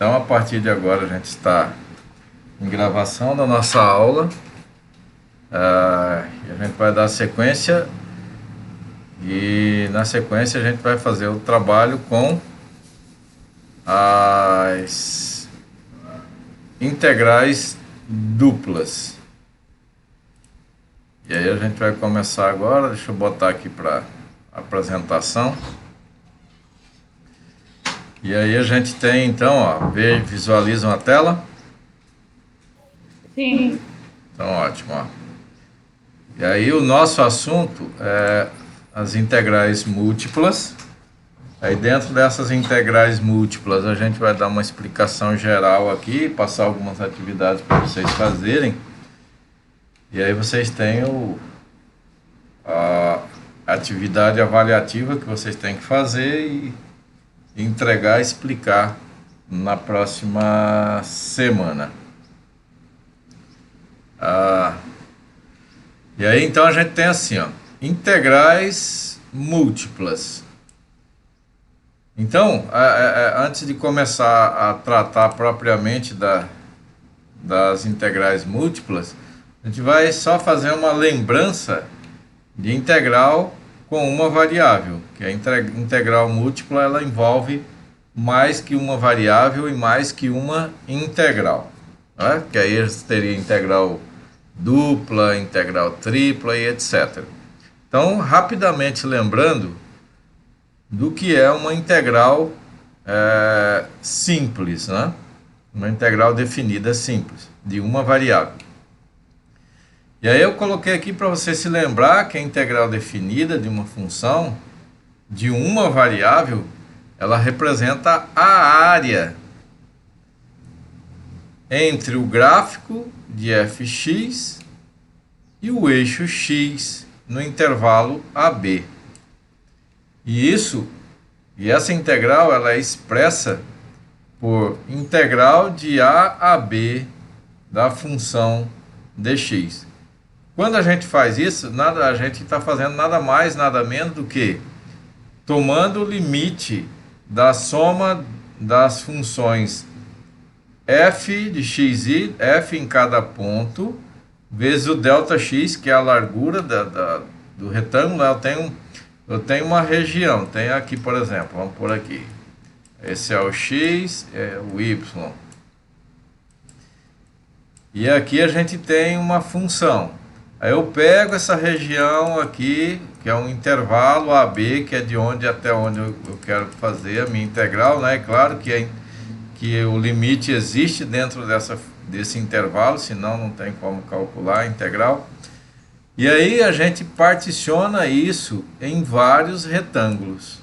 Então, a partir de agora, a gente está em gravação da nossa aula. E a gente vai dar sequência. E na sequência, a gente vai fazer o trabalho com as integrais duplas. E aí a gente vai começar agora. Deixa eu botar aqui para apresentação. E aí a gente tem, então, ó, visualizam a tela? Sim. Então, ótimo, ó. E aí o nosso assunto é as integrais múltiplas. Aí dentro dessas integrais múltiplas a gente vai dar uma explicação geral aqui, passar algumas atividades para vocês fazerem. E aí vocês têm a atividade avaliativa que vocês têm que fazer e entregar, explicar na próxima semana. E aí então a gente tem assim, ó, integrais múltiplas. Então, antes de começar a tratar propriamente das integrais múltiplas, a gente vai só fazer uma lembrança de integral com uma variável, que a integral múltipla ela envolve mais que uma variável e mais que uma integral, né? Que aí teria integral dupla, integral tripla e etc. Então, rapidamente lembrando do que é uma integral simples, né? Uma integral definida simples, de uma variável. E aí eu coloquei aqui para você se lembrar que a integral definida de uma função de uma variável, ela representa a área entre o gráfico de fx e o eixo x no intervalo AB. E essa integral ela é expressa por integral de a a b da função dx. Quando a gente faz isso, a gente está fazendo nada mais, nada menos do que tomando o limite da soma das funções f de xi, f em cada ponto, vezes o delta-x, que é a largura do retângulo. Eu tenho uma região, tem aqui, por exemplo, vamos por aqui. Esse é o x, é o y. E aqui a gente tem uma função. Aí eu pego essa região aqui, que é um intervalo AB, que é de onde até onde eu quero fazer a minha integral, né? É claro que o limite existe dentro desse intervalo, senão não tem como calcular a integral. E aí a gente particiona isso em vários retângulos.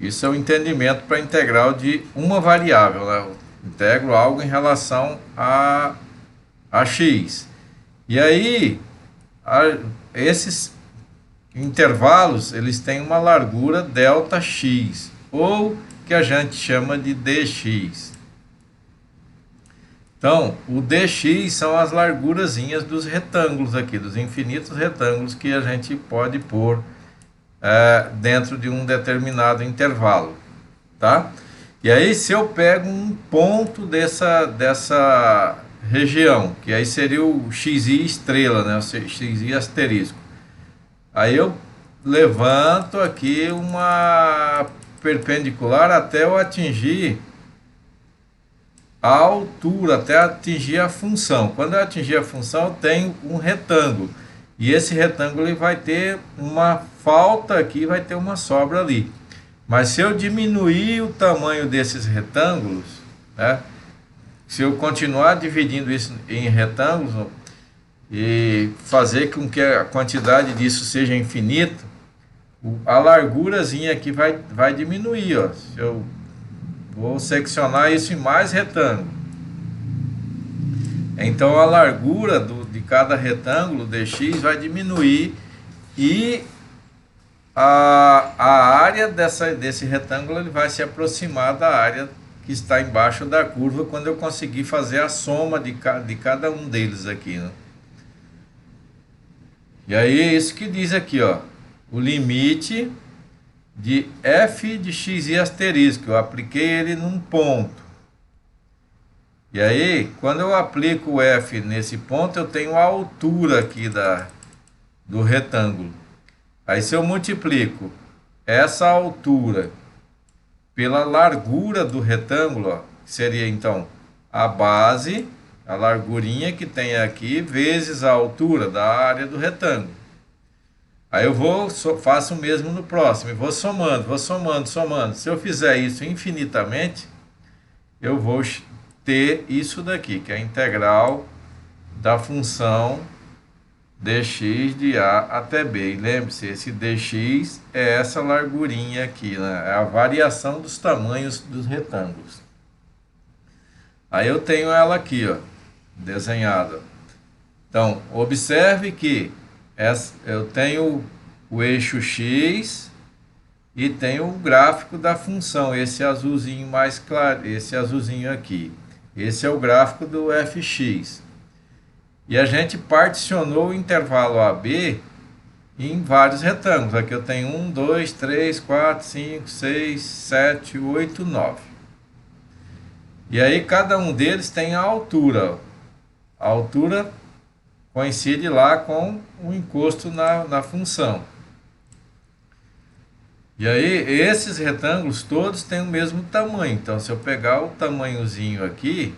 Isso é o entendimento para a integral de uma variável, né? Eu integro algo em relação a x. E aí, esses intervalos, eles têm uma largura delta-x, ou que a gente chama de dx. Então, o dx são as largurazinhas dos retângulos aqui, dos infinitos retângulos que a gente pode pôr dentro de um determinado intervalo, tá? E aí, se eu pego um ponto dessa região, que aí seria o xi estrela, né? O xi asterisco. Aí eu levanto aqui uma perpendicular até eu atingir a altura, até atingir a função. Quando eu atingir a função, eu tenho um retângulo. E esse retângulo ele vai ter uma falta aqui, vai ter uma sobra ali. Mas se eu diminuir o tamanho desses retângulos, né? Se eu continuar dividindo isso em retângulos e fazer com que a quantidade disso seja infinita, a largurazinha aqui vai diminuir, ó. Se eu vou seccionar isso em mais retângulos. Então a largura de cada retângulo dx vai diminuir e a área desse retângulo ele vai se aproximar da área que está embaixo da curva quando eu conseguir fazer a soma de cada um deles aqui, né? E aí é isso que diz aqui, ó, o limite de f de x e asterisco. Eu apliquei ele num ponto. E aí, quando eu aplico o f nesse ponto, eu tenho a altura aqui do retângulo. Aí, se eu multiplico essa altura pela largura do retângulo, ó, seria então a base, a largurinha que tem aqui, vezes a altura da área do retângulo. Aí eu faço o mesmo no próximo, e vou somando, somando. Se eu fizer isso infinitamente, eu vou ter isso daqui, que é a integral da função dx de a até b. E lembre-se, esse dx é essa largurinha aqui, né? É a variação dos tamanhos dos retângulos. Aí eu tenho ela aqui, ó, desenhada. Então, observe que eu tenho o eixo x e tenho o gráfico da função, esse azulzinho mais claro, esse azulzinho aqui. Esse é o gráfico do fx. E a gente particionou o intervalo AB em vários retângulos. Aqui eu tenho 1, 2, 3, 4, 5, 6, 7, 8, 9. E aí cada um deles tem a altura. A altura coincide lá com o encosto na função. E aí esses retângulos todos têm o mesmo tamanho. Então se eu pegar o tamanhozinho aqui,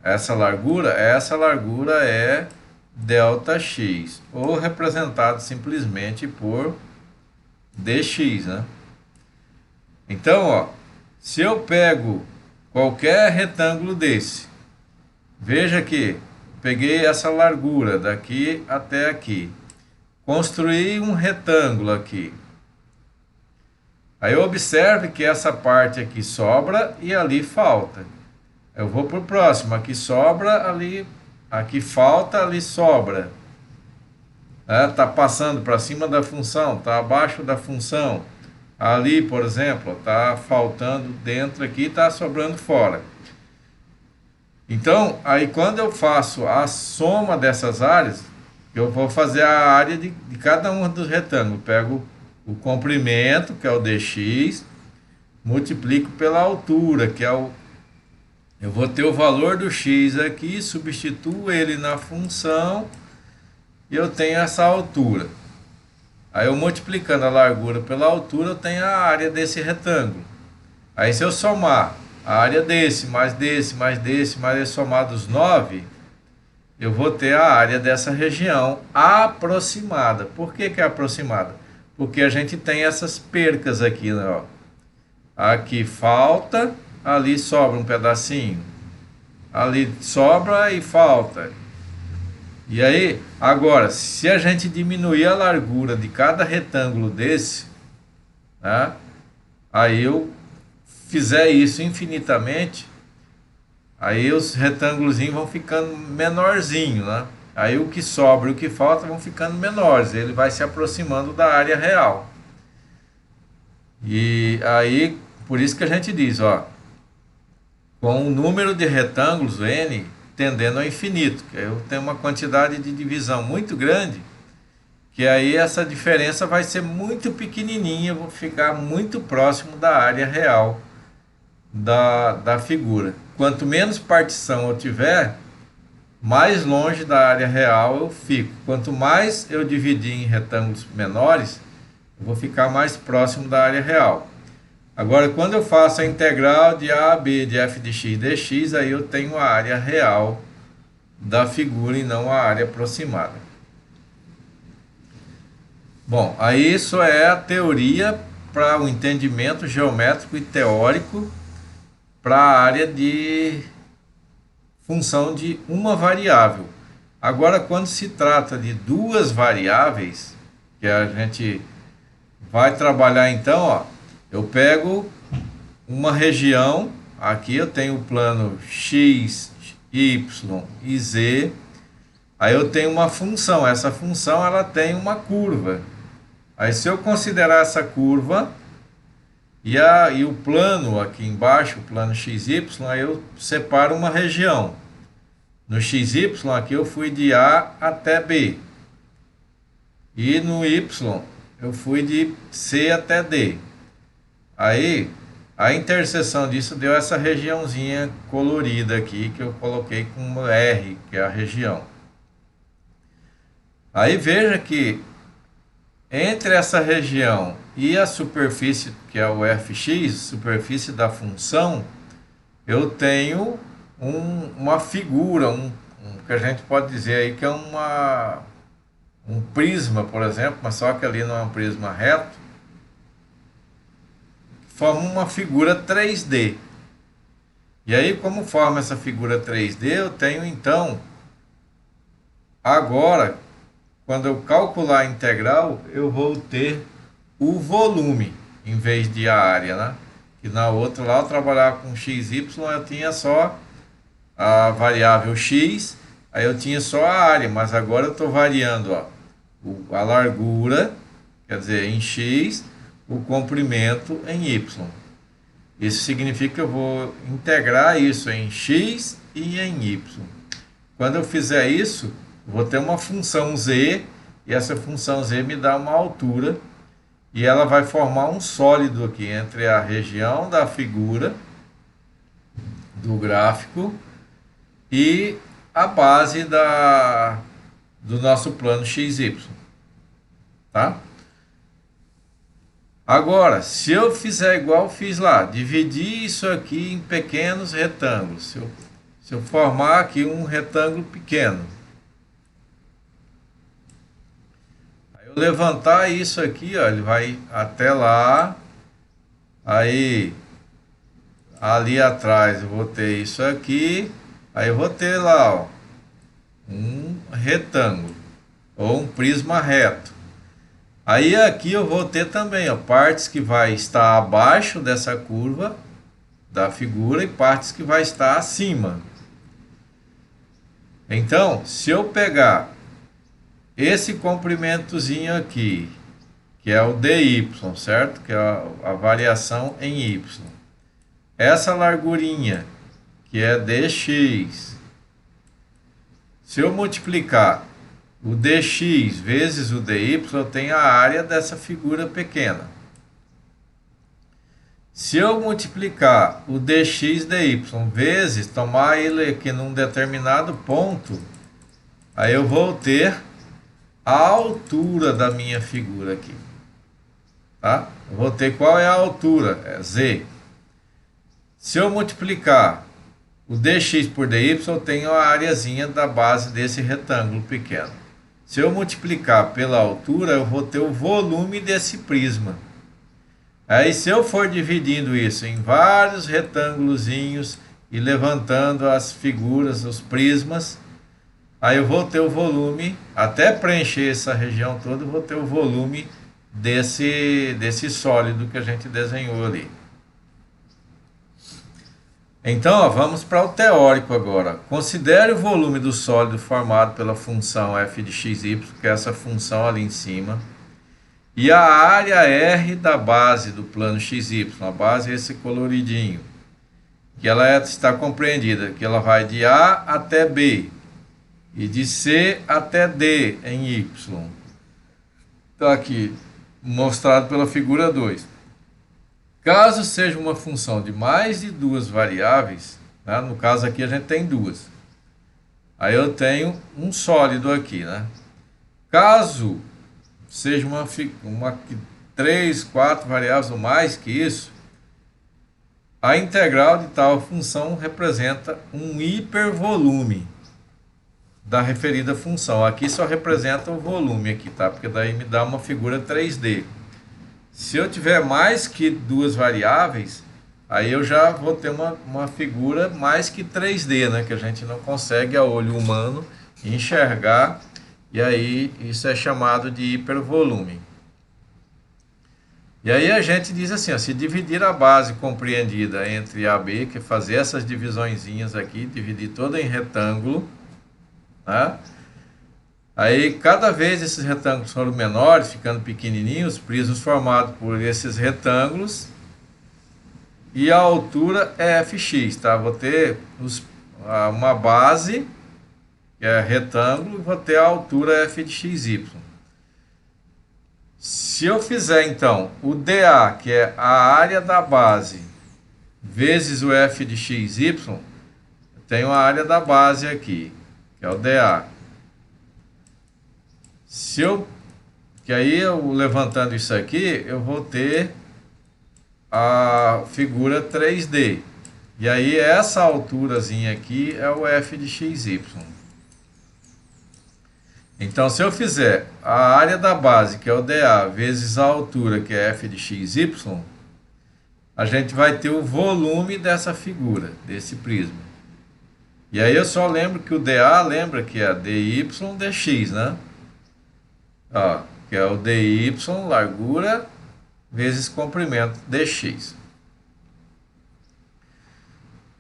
essa largura é ΔX, ou representado simplesmente por dx, né? Então, ó, se eu pego qualquer retângulo desse, veja que peguei essa largura daqui até aqui, construí um retângulo aqui. Aí observe que essa parte aqui sobra e ali falta. Eu vou para o próximo, aqui sobra, ali, aqui falta, ali sobra. Está passando para cima da função, está abaixo da função. Ali, por exemplo, está faltando dentro aqui, está sobrando fora. Então, aí quando eu faço a soma dessas áreas, eu vou fazer a área de cada um dos retângulos. Pego o comprimento, que é o dx, multiplico pela altura, que é o... Eu vou ter o valor do x aqui, substituo ele na função e eu tenho essa altura. Aí eu multiplicando a largura pela altura, eu tenho a área desse retângulo. Aí se eu somar a área desse, mais desse, mais desse, mais esse somados 9, eu vou ter a área dessa região aproximada. Por que que é aproximada? Porque a gente tem essas percas aqui, né, ó. Aqui falta, ali sobra um pedacinho, ali sobra e falta. E aí, agora, se a gente diminuir a largura de cada retângulo desse, né, aí eu fizer isso infinitamente, aí os retângulos vão ficando menorzinho, né? Aí o que sobra e o que falta vão ficando menores, ele vai se aproximando da área real. E aí, por isso que a gente diz, ó, com o número de retângulos, n, tendendo ao infinito, que eu tenho uma quantidade de divisão muito grande, que aí essa diferença vai ser muito pequenininha, eu vou ficar muito próximo da área real da figura. Quanto menos partição eu tiver, mais longe da área real eu fico. Quanto mais eu dividir em retângulos menores, eu vou ficar mais próximo da área real. Agora, quando eu faço a integral de a a b de f de x dx, aí eu tenho a área real da figura e não a área aproximada. Bom, aí isso é a teoria para o entendimento geométrico e teórico para a área de função de uma variável. Agora, quando se trata de duas variáveis, que a gente vai trabalhar então, ó, eu pego uma região, aqui eu tenho o plano x, y e z, aí eu tenho uma função, essa função ela tem uma curva. Aí se eu considerar essa curva e o plano aqui embaixo, o plano XY, aí eu separo uma região. No XY aqui eu fui de A até B. E no Y eu fui de C até D. Aí a interseção disso deu essa regiãozinha colorida aqui que eu coloquei com R, que é a região. Aí veja que entre essa região e a superfície, que é o fx, superfície da função, eu tenho uma figura, que a gente pode dizer aí que é um prisma, por exemplo, mas só que ali não é um prisma reto, forma uma figura 3D. E aí, como forma essa figura 3D, eu tenho então, agora, quando eu calcular a integral, eu vou ter o volume em vez de a área, né? Que na outra lá eu trabalhava com x, y, eu tinha só a variável x, aí eu tinha só a área, mas agora eu estou variando, ó, a largura, quer dizer, em x, o comprimento em y. Isso significa que eu vou integrar isso em x e em y. Quando eu fizer isso, vou ter uma função z, e essa função z me dá uma altura, e ela vai formar um sólido aqui entre a região da figura do gráfico e a base do nosso plano XY. Tá? Agora, se eu fizer igual eu fiz lá, dividir isso aqui em pequenos retângulos, se eu formar aqui um retângulo pequeno, aí eu levantar isso aqui, ó, ele vai até lá, aí ali atrás eu vou ter isso aqui, aí eu vou ter lá, ó, um retângulo ou um prisma reto. Aí aqui eu vou ter também, ó, partes que vai estar abaixo dessa curva da figura e partes que vai estar acima. Então, se eu pegar esse comprimentozinho aqui, que é o dy, certo? Que é a variação em y. Essa largurinha, que é dx. Se eu multiplicar o dx vezes o dy, eu tenho a área dessa figura pequena. Se eu multiplicar o dx dy vezes, tomar ele aqui num determinado ponto, aí eu vou ter a altura da minha figura aqui. Tá? Eu vou ter qual é a altura? É z. Se eu multiplicar o dx por dy, eu tenho a areazinha da base desse retângulo pequeno. Se eu multiplicar pela altura, eu vou ter o volume desse prisma. Aí, se eu for dividindo isso em vários retângulozinhos e levantando as figuras, os prismas, aí eu vou ter o volume, até preencher essa região toda, eu vou ter o volume desse sólido que a gente desenhou ali. Então, ó, vamos para o teórico agora. Considere o volume do sólido formado pela função f de xy, que é essa função ali em cima, e a área R da base do plano XY, a base é esse coloridinho, que ela está compreendida, que ela vai de A até B, e de C até D em Y. Está aqui, mostrado pela figura 2. Caso seja uma função de mais de duas variáveis, né? No caso aqui a gente tem duas. Aí eu tenho um sólido aqui, né? Caso seja uma 3, 4 variáveis ou mais que isso, a integral de tal função representa um hipervolume da referida função. Aqui só representa o volume aqui, tá? Porque daí me dá uma figura 3D. Se eu tiver mais que duas variáveis, aí eu já vou ter uma figura mais que 3D, né? Que a gente não consegue a olho humano enxergar, e aí isso é chamado de hipervolume. E aí a gente diz assim, ó, se dividir a base compreendida entre A e B, que é fazer essas divisõezinhas aqui, dividir toda em retângulo, né? Aí, cada vez esses retângulos foram menores, ficando pequenininhos, prismas formados por esses retângulos, e a altura é fx, tá? Vou ter uma base, que é retângulo, e vou ter a altura f de xy. Se eu fizer então o dA, que é a área da base, vezes o f de xy, eu tenho a área da base aqui, que é o dA. Que aí eu levantando isso aqui, eu vou ter a figura 3D. E aí essa alturazinha aqui é o f de xy. Então, se eu fizer a área da base, que é o dA, vezes a altura, que é f de xy, a gente vai ter o volume dessa figura, desse prisma. E aí eu só lembro que o dA, lembra que é dy dx, né? Ó, que é o dy, largura, vezes comprimento dx.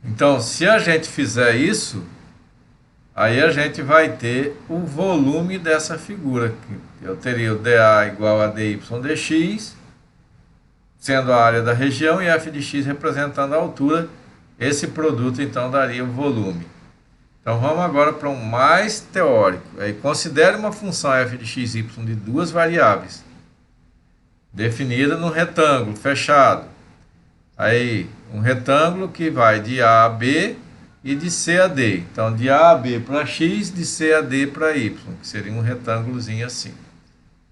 Então, se a gente fizer isso, aí a gente vai ter o volume dessa figura. Eu teria o dA igual a dy dx, sendo a área da região, e f de x representando a altura. Esse produto, então, daria o volume. Então, vamos agora para um mais teórico. Aí, considere uma função f de xy de duas variáveis, definida num retângulo fechado. Aí, um retângulo que vai de A a B e de C a D. Então, de A a B para X, de C a D para Y, que seria um retângulozinho assim.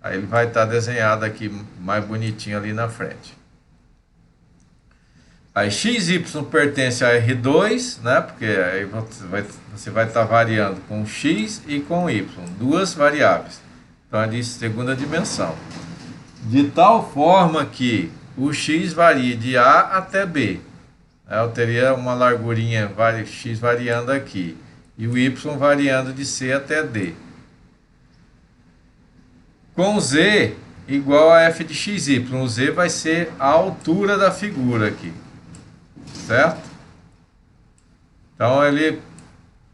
Aí ele vai estar desenhado aqui mais bonitinho ali na frente. Aí XY pertence a R2, né? Porque aí você vai estar variando com X e com Y, duas variáveis. Então, é de segunda dimensão. De tal forma que o X varia de A até B. Eu teria uma largurinha x variando aqui e o y variando de C até D. Com z igual a f de xy, o z vai ser a altura da figura aqui, certo? Então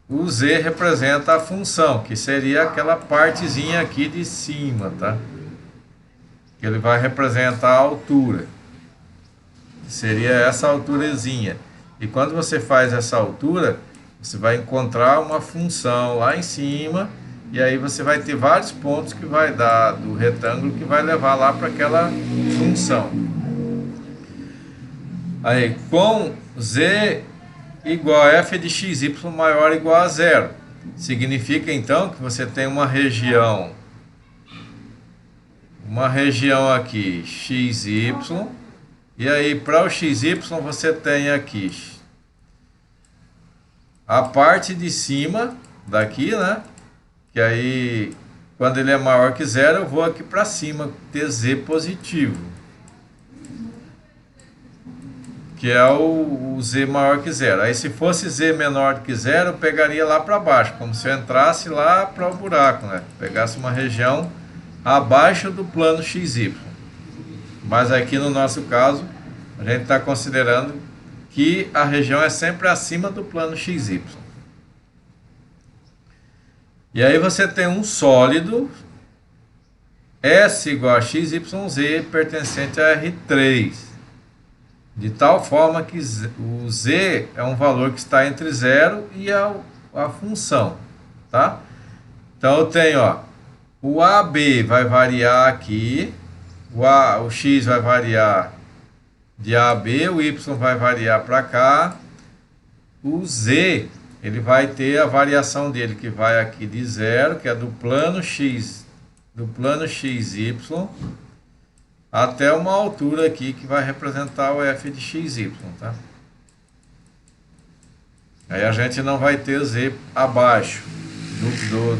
o z representa a função, que seria aquela partezinha aqui de cima, tá? Que ele vai representar a altura. Seria essa alturazinha. E quando você faz essa altura, você vai encontrar uma função lá em cima, e aí você vai ter vários pontos que vai dar do retângulo que vai levar lá para aquela função. Aí, com z igual a f de xy maior ou igual a zero, significa então que você tem uma região aqui, xy, e aí, para o XY, você tem aqui a parte de cima daqui, né? Que aí, quando ele é maior que zero, eu vou aqui para cima, ter Z positivo. Que é o Z maior que zero. Aí, se fosse Z menor do que zero, eu pegaria lá para baixo, como se eu entrasse lá para o buraco, né? Pegasse uma região abaixo do plano XY. Mas aqui no nosso caso, a gente está considerando que a região é sempre acima do plano XY. E aí você tem um sólido S igual a XYZ pertencente a R3. De tal forma que o Z é um valor que está entre 0 e a função. Tá? Então eu tenho, ó, o AB vai variar aqui, o X vai variar de A a B, o Y vai variar para cá, o Z ele vai ter a variação dele que vai aqui de 0, que é do plano XY, até uma altura aqui que vai representar o f de xy, tá? Aí a gente não vai ter Z abaixo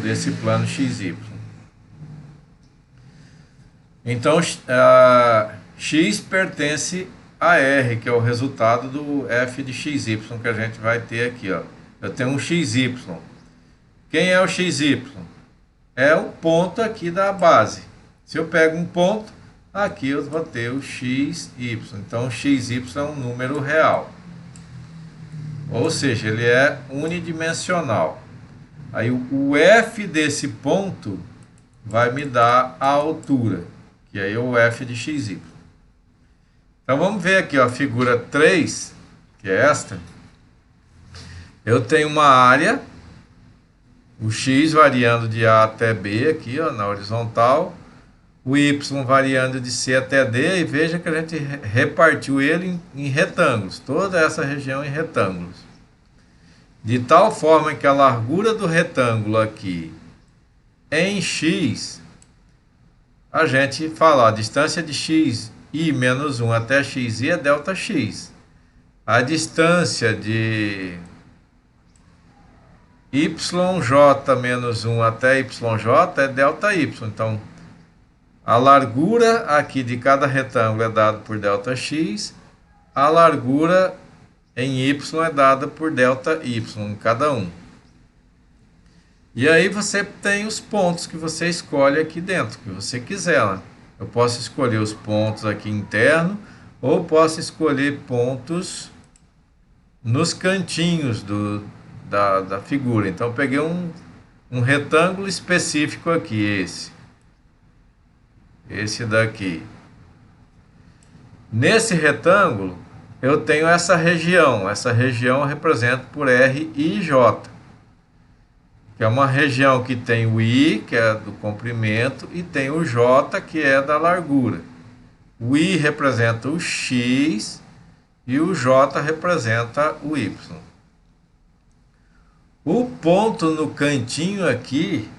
desse plano XY. Então, X pertence a R, que é o resultado do f de xy que a gente vai ter aqui, ó. Eu tenho um XY. Quem é o XY? É o ponto aqui da base. Se eu pego um ponto, aqui eu vou ter o XY. Então, o XY é um número real. Ou seja, ele é unidimensional. Aí, o F desse ponto vai me dar a altura, que aí é o F de XY. Então, vamos ver aqui, ó, a figura 3, que é esta. Eu tenho uma área, o X variando de A até B aqui, ó, na horizontal. o y variando de C até D, e veja que a gente repartiu ele em retângulos, toda essa região em retângulos. De tal forma que a largura do retângulo aqui em x, a gente fala, a distância de x i menos 1 até xi é ΔX. A distância de yj menos 1 até yj é ΔY. Então, a largura aqui de cada retângulo é dada por ΔX, a largura em y é dada por ΔY em cada um. E aí você tem os pontos que você escolhe aqui dentro, que você quiser, né? Eu posso escolher os pontos aqui internos, ou posso escolher pontos nos cantinhos da figura. Então, eu peguei um retângulo específico aqui, esse daqui. Nesse retângulo, eu tenho essa região eu represento por R, I e J, que é uma região que tem o I, que é do comprimento, e tem o J, que é da largura. O I representa o X e o J representa o Y. O ponto no cantinho aqui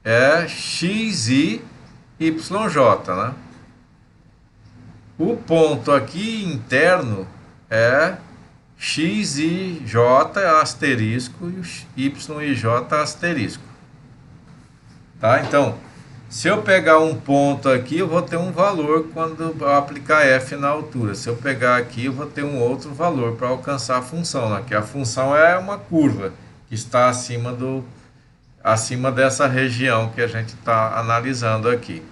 é XI, YJ, né? O ponto aqui interno é XIJ asterisco e YIJ asterisco. Tá? Então, se eu pegar um ponto aqui, eu vou ter um valor quando eu aplicar F na altura. Se eu pegar aqui, eu vou ter um outro valor para alcançar a função, né? Que a função é uma curva que está acima dessa região que a gente está analisando aqui.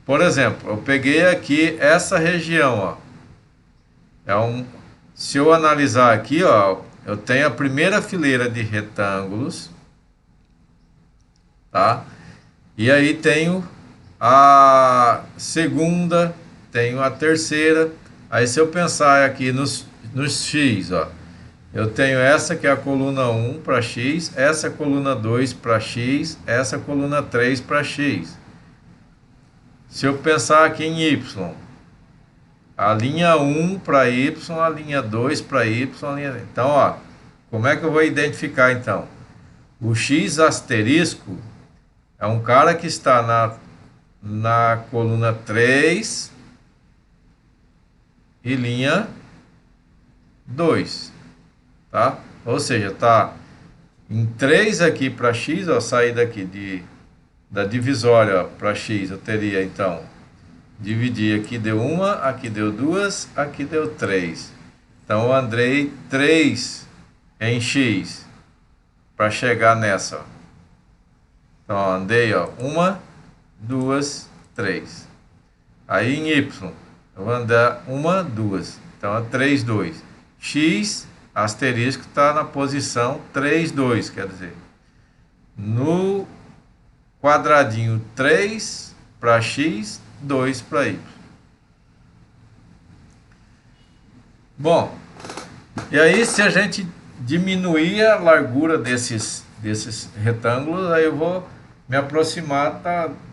Por exemplo, eu peguei aqui essa região, ó. Se eu analisar aqui, ó, eu tenho a primeira fileira de retângulos, tá? E aí tenho a segunda, tenho a terceira. Aí se eu pensar aqui nos x, ó, eu tenho essa que é a coluna 1 para x, essa é a coluna 2 para x, essa é a coluna 3 para x. Se eu pensar aqui em y, a linha 1 para y, a linha 2 para y, então, ó, como é que eu vou identificar então? O x asterisco é um cara que está na coluna 3 e linha 2, tá? Ou seja, tá em 3 aqui para x, ó, sair daqui da divisória para x, eu teria então, dividir, aqui deu 1, aqui deu 2, aqui deu 3. Então eu andei 3 em x para chegar nessa, ó. Então ó, andei, ó, 1, 2, 3. Aí em y, eu vou andar 1, 2. Então é 3, 2. X asterisco está na posição 3, 2, quer dizer, no quadradinho 3 para x, 2 para y. Bom, e aí se a gente diminuir a largura desses retângulos, aí eu vou me aproximar,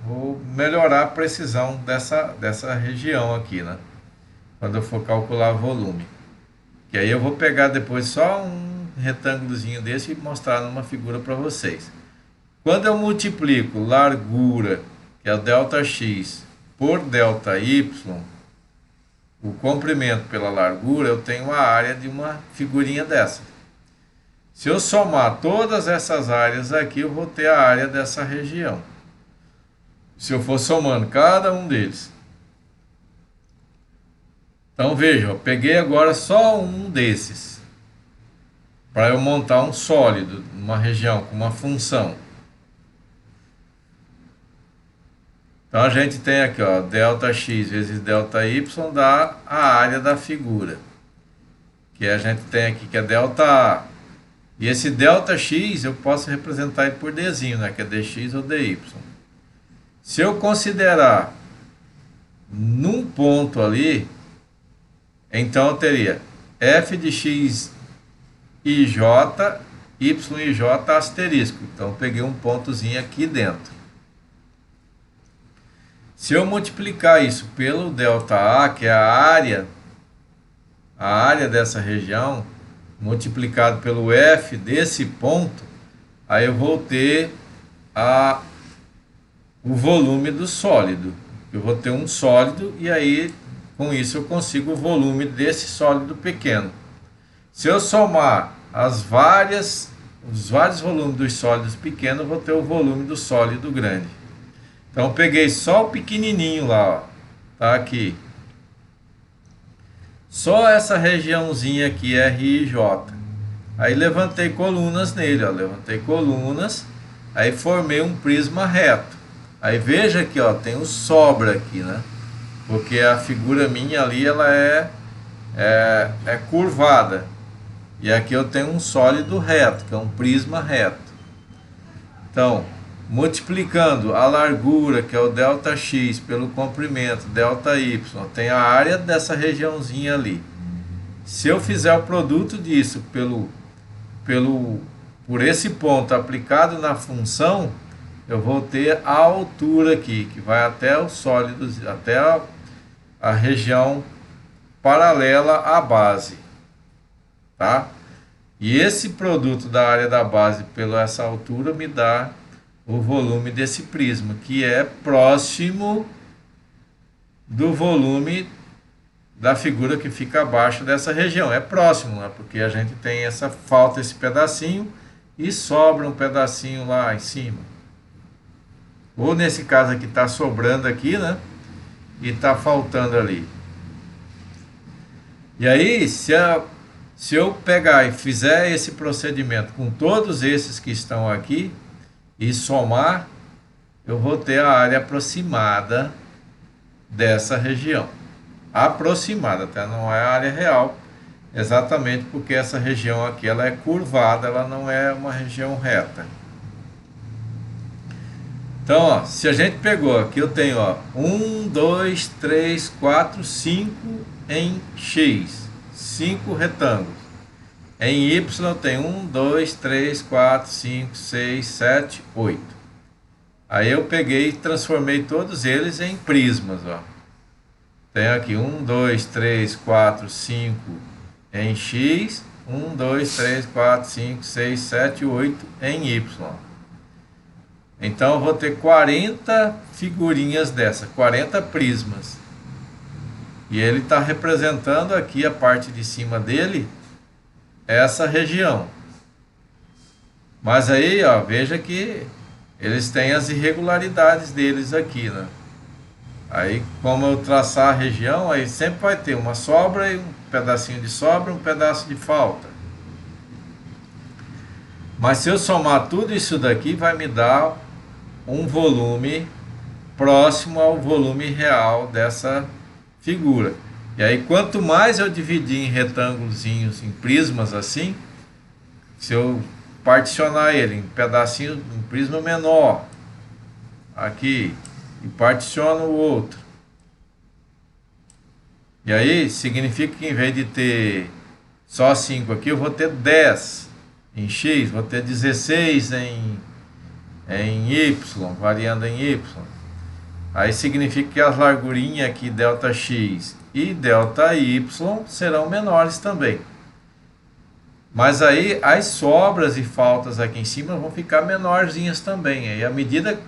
vou melhorar a precisão dessa região aqui, né? Quando eu for calcular volume. Que aí eu vou pegar depois só um retângulozinho desse e mostrar numa figura para vocês. Quando eu multiplico largura, que é o ΔX, por ΔY, o comprimento pela largura, eu tenho a área de uma figurinha dessa. Se eu somar todas essas áreas aqui, eu vou ter a área dessa região. Se eu for somando cada um deles. Então veja, eu peguei agora só um desses, para eu montar um sólido, uma região com uma função. Então a gente tem aqui, ó, ΔX vezes ΔY dá a área da figura, que a gente tem aqui, que é ΔA. E esse ΔX eu posso representar ele por Dzinho, né, que é dx ou dy. Se eu considerar num ponto ali, então eu teria f de x ij, yij asterisco. Então eu peguei um pontozinho aqui dentro. Se eu multiplicar isso pelo ΔA, que é a área dessa região, multiplicado pelo F desse ponto, aí eu vou ter o volume do sólido. Eu vou ter um sólido e aí com isso eu consigo o volume desse sólido pequeno. Se eu somar os vários volumes dos sólidos pequenos, eu vou ter o volume do sólido grande. Então eu peguei só o pequenininho lá, ó, tá aqui. Só essa regiãozinha aqui, R e J. Aí levantei colunas nele, ó, levantei colunas, aí formei um prisma reto. Aí veja aqui, ó, tem o sobra aqui, né? Porque a figura minha ali, ela é curvada. E aqui eu tenho um sólido reto, que é um prisma reto. Então, multiplicando a largura, que é o ΔX, pelo comprimento, ΔY, tem a área dessa regiãozinha ali. Se eu fizer o produto disso por esse ponto aplicado na função, eu vou ter a altura aqui, que vai até os sólidos, até a região paralela à base, tá? E esse produto da área da base pela essa altura me dá o volume desse prisma, que é próximo do volume da figura que fica abaixo dessa região. É próximo, né? Porque a gente tem falta esse pedacinho e sobra um pedacinho lá em cima. Ou nesse caso aqui está sobrando aqui, né? E está faltando ali. E aí, se eu pegar e fizer esse procedimento com todos esses que estão aqui e somar, eu vou ter a área aproximada dessa região. Aproximada, tá? Não é a área real, exatamente porque essa região aqui ela é curvada, ela não é uma região reta. Então, ó, se a gente pegou aqui, eu tenho, ó, 1, 2, 3, 4, 5 em X, 5 retângulos. Em Y eu tenho 1, 2, 3, 4, 5, 6, 7, 8. Aí eu peguei e transformei todos eles em prismas, ó. Tenho aqui 1, 2, 3, 4, 5 em X, 1, 2, 3, 4, 5, 6, 7, 8 em Y. Então eu vou ter 40 figurinhas dessa, 40 prismas. E ele está representando aqui a parte de cima dele, essa região. Mas aí, ó, veja que eles têm as irregularidades deles aqui, né? Aí, como eu traçar a região, aí sempre vai ter uma sobra e um pedacinho de sobra, um pedaço de falta. Mas se eu somar tudo isso daqui, vai me dar um volume próximo ao volume real dessa figura. E aí, quanto mais eu dividir em retângulozinhos, em prismas assim, se eu particionar ele em pedacinhos, um prisma menor, aqui, e particiono o outro. E aí, significa que em vez de ter só 5 aqui, eu vou ter 10 em X, vou ter 16 em Y, variando em Y. Aí significa que as largurinhas aqui, ΔX e ΔY, serão menores também. Mas aí as sobras e faltas aqui em cima vão ficar menorzinhas também. Aí à medida,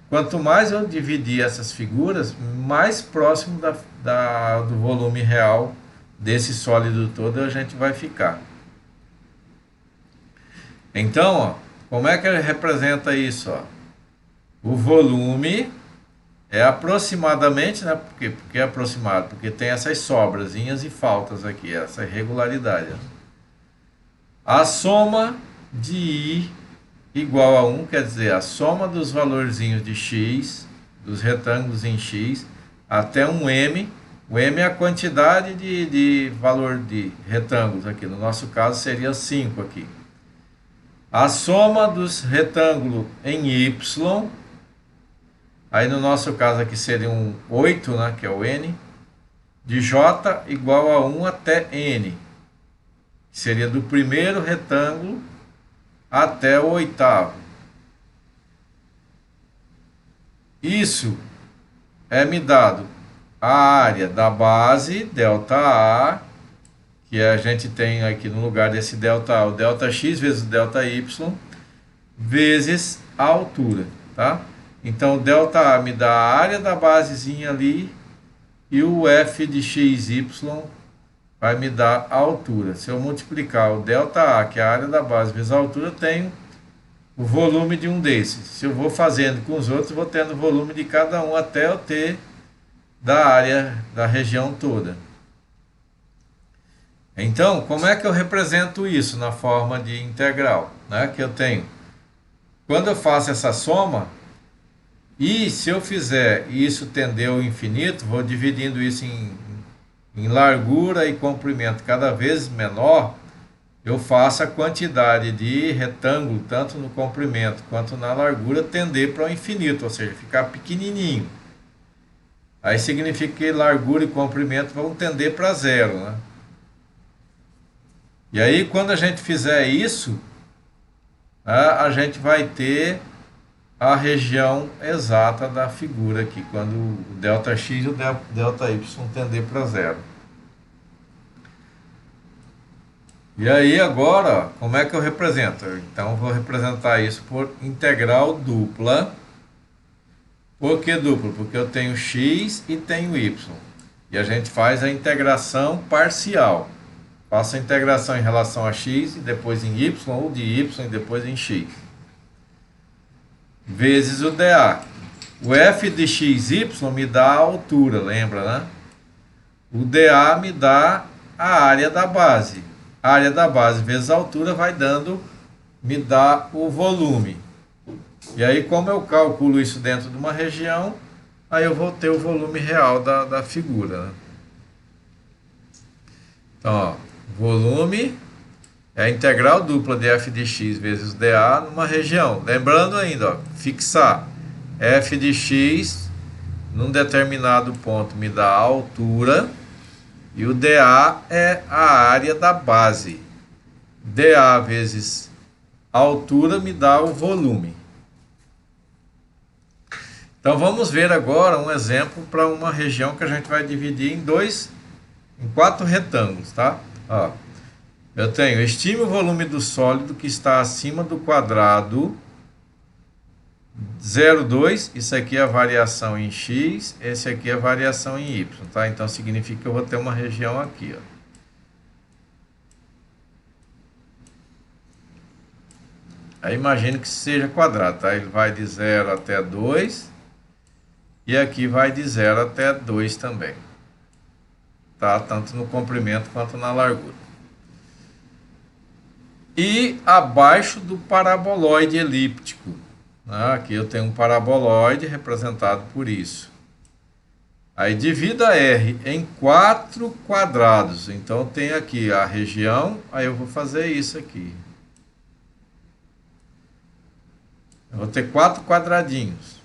quanto mais eu dividir essas figuras, mais próximo do volume real desse sólido todo a gente vai ficar. Então, ó, como é que ele representa isso? Ó? O volume é aproximadamente, né? Porque é aproximado? Porque tem essas sobrazinhas e faltas aqui, essa irregularidade. A soma de I igual a 1, quer dizer, a soma dos valorzinhos de X, dos retângulos em X, até um M. O M é a quantidade de valor de retângulos aqui. No nosso caso seria 5 aqui. A soma dos retângulos em Y, aí no nosso caso aqui seria um 8, né, que é o N, de J igual a 1 até N, que seria do primeiro retângulo até o oitavo. Isso me dado a área da base, ΔA, que a gente tem aqui no lugar desse ΔA, o ΔX vezes o ΔY, vezes a altura, tá? Então, ΔA me dá a área da basezinha ali e o f de xy vai me dar a altura. Se eu multiplicar o ΔA, que é a área da base, vezes a altura, eu tenho o volume de um desses. Se eu vou fazendo com os outros, eu vou tendo o volume de cada um até eu ter da área da região toda. Então, como é que eu represento isso na forma de integral, né? Que eu tenho, quando eu faço essa soma, e se eu fizer isso tender ao infinito, vou dividindo isso em largura e comprimento cada vez menor, eu faço a quantidade de retângulo, tanto no comprimento quanto na largura, tender para o infinito, ou seja, ficar pequenininho. Aí significa que largura e comprimento vão tender para zero, né? E aí, quando a gente fizer isso, a gente vai ter a região exata da figura aqui, quando o ΔX e o ΔY tender para zero. E aí agora, como é que eu represento? Então, vou representar isso por integral dupla. Por que dupla? Porque eu tenho x e tenho y. E a gente faz a integração parcial. Faço a integração em relação a x e depois em y, ou de y e depois em x. Vezes o dA. O f de xy me dá a altura, lembra, né? O dA me dá a área da base. A área da base vezes a altura me dá o volume. E aí, como eu calculo isso dentro de uma região, aí eu vou ter o volume real da figura, né? Então, ó, volume é a integral dupla de f de x vezes dA numa região. Lembrando ainda, ó, fixar f de x num determinado ponto me dá a altura e o dA é a área da base. dA vezes a altura me dá o volume. Então vamos ver agora um exemplo para uma região que a gente vai dividir em 4 retângulos, tá? Ó, eu tenho, estime o volume do sólido que está acima do quadrado 0,2, isso aqui é a variação em x, esse aqui é a variação em y, tá? Então significa que eu vou ter uma região aqui, ó. Aí imagine que seja quadrado, tá? Ele vai de 0 até 2 e aqui vai de 0 até 2 também, tá? Tanto no comprimento quanto na largura. E abaixo do paraboloide elíptico. Aqui eu tenho um paraboloide representado por isso. Aí divida R em 4 quadrados. Então tem aqui a região, aí eu vou fazer isso aqui. Eu vou ter 4 quadradinhos.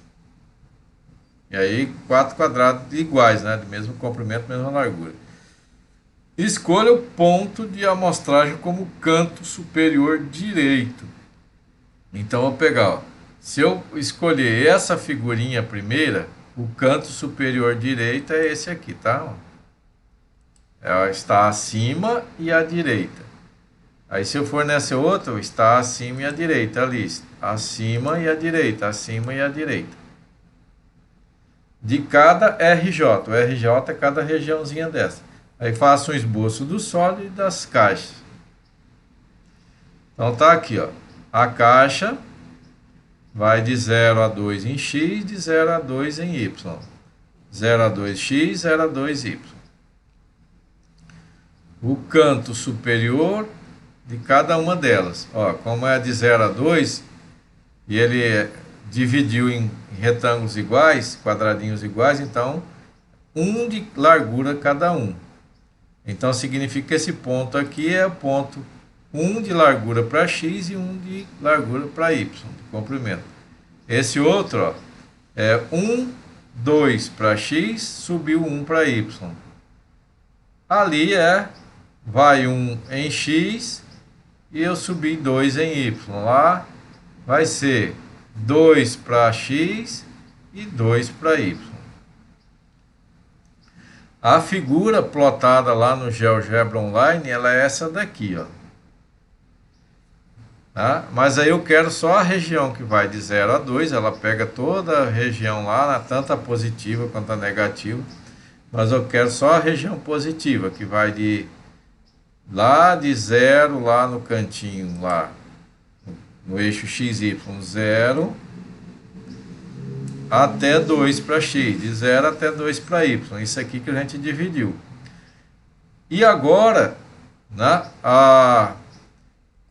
E aí 4 quadrados iguais, né? Do mesmo comprimento, mesma largura. Escolha o ponto de amostragem como canto superior direito. Então eu vou pegar, ó, se eu escolher essa figurinha primeira, o canto superior direito é esse aqui, tá? Ela está acima e à direita. Aí se eu for nessa outra, está acima e à direita ali, acima e à direita, acima e à direita. De cada RJ, o RJ é cada regiãozinha dessa. Aí faço um esboço do sólido e das caixas. Então tá aqui, ó. A caixa vai de 0 a 2 em x, de 0 a 2 em y. 0 a 2x, 0 a 2y. O canto superior de cada uma delas. Ó, como é de 0 a 2, e ele dividiu em retângulos iguais, quadradinhos iguais, então 1 de largura cada um. Então significa que esse ponto aqui é o ponto 1 de largura para x e 1 de largura para y, de comprimento. Esse outro, ó, é 1, 2 para x, subiu 1 para y. Ali vai 1 em x e eu subi 2 em y. Lá vai ser 2 para x e 2 para y. A figura plotada lá no GeoGebra Online, ela é essa daqui, ó. Tá? Mas aí eu quero só a região que vai de 0 a 2, ela pega toda a região lá, tanto a positiva quanto a negativa, mas eu quero só a região positiva, que vai de lá de 0, lá no cantinho, lá no eixo XY, 0 até 2 para X, de 0 até 2 para Y, isso aqui que a gente dividiu. E agora, né,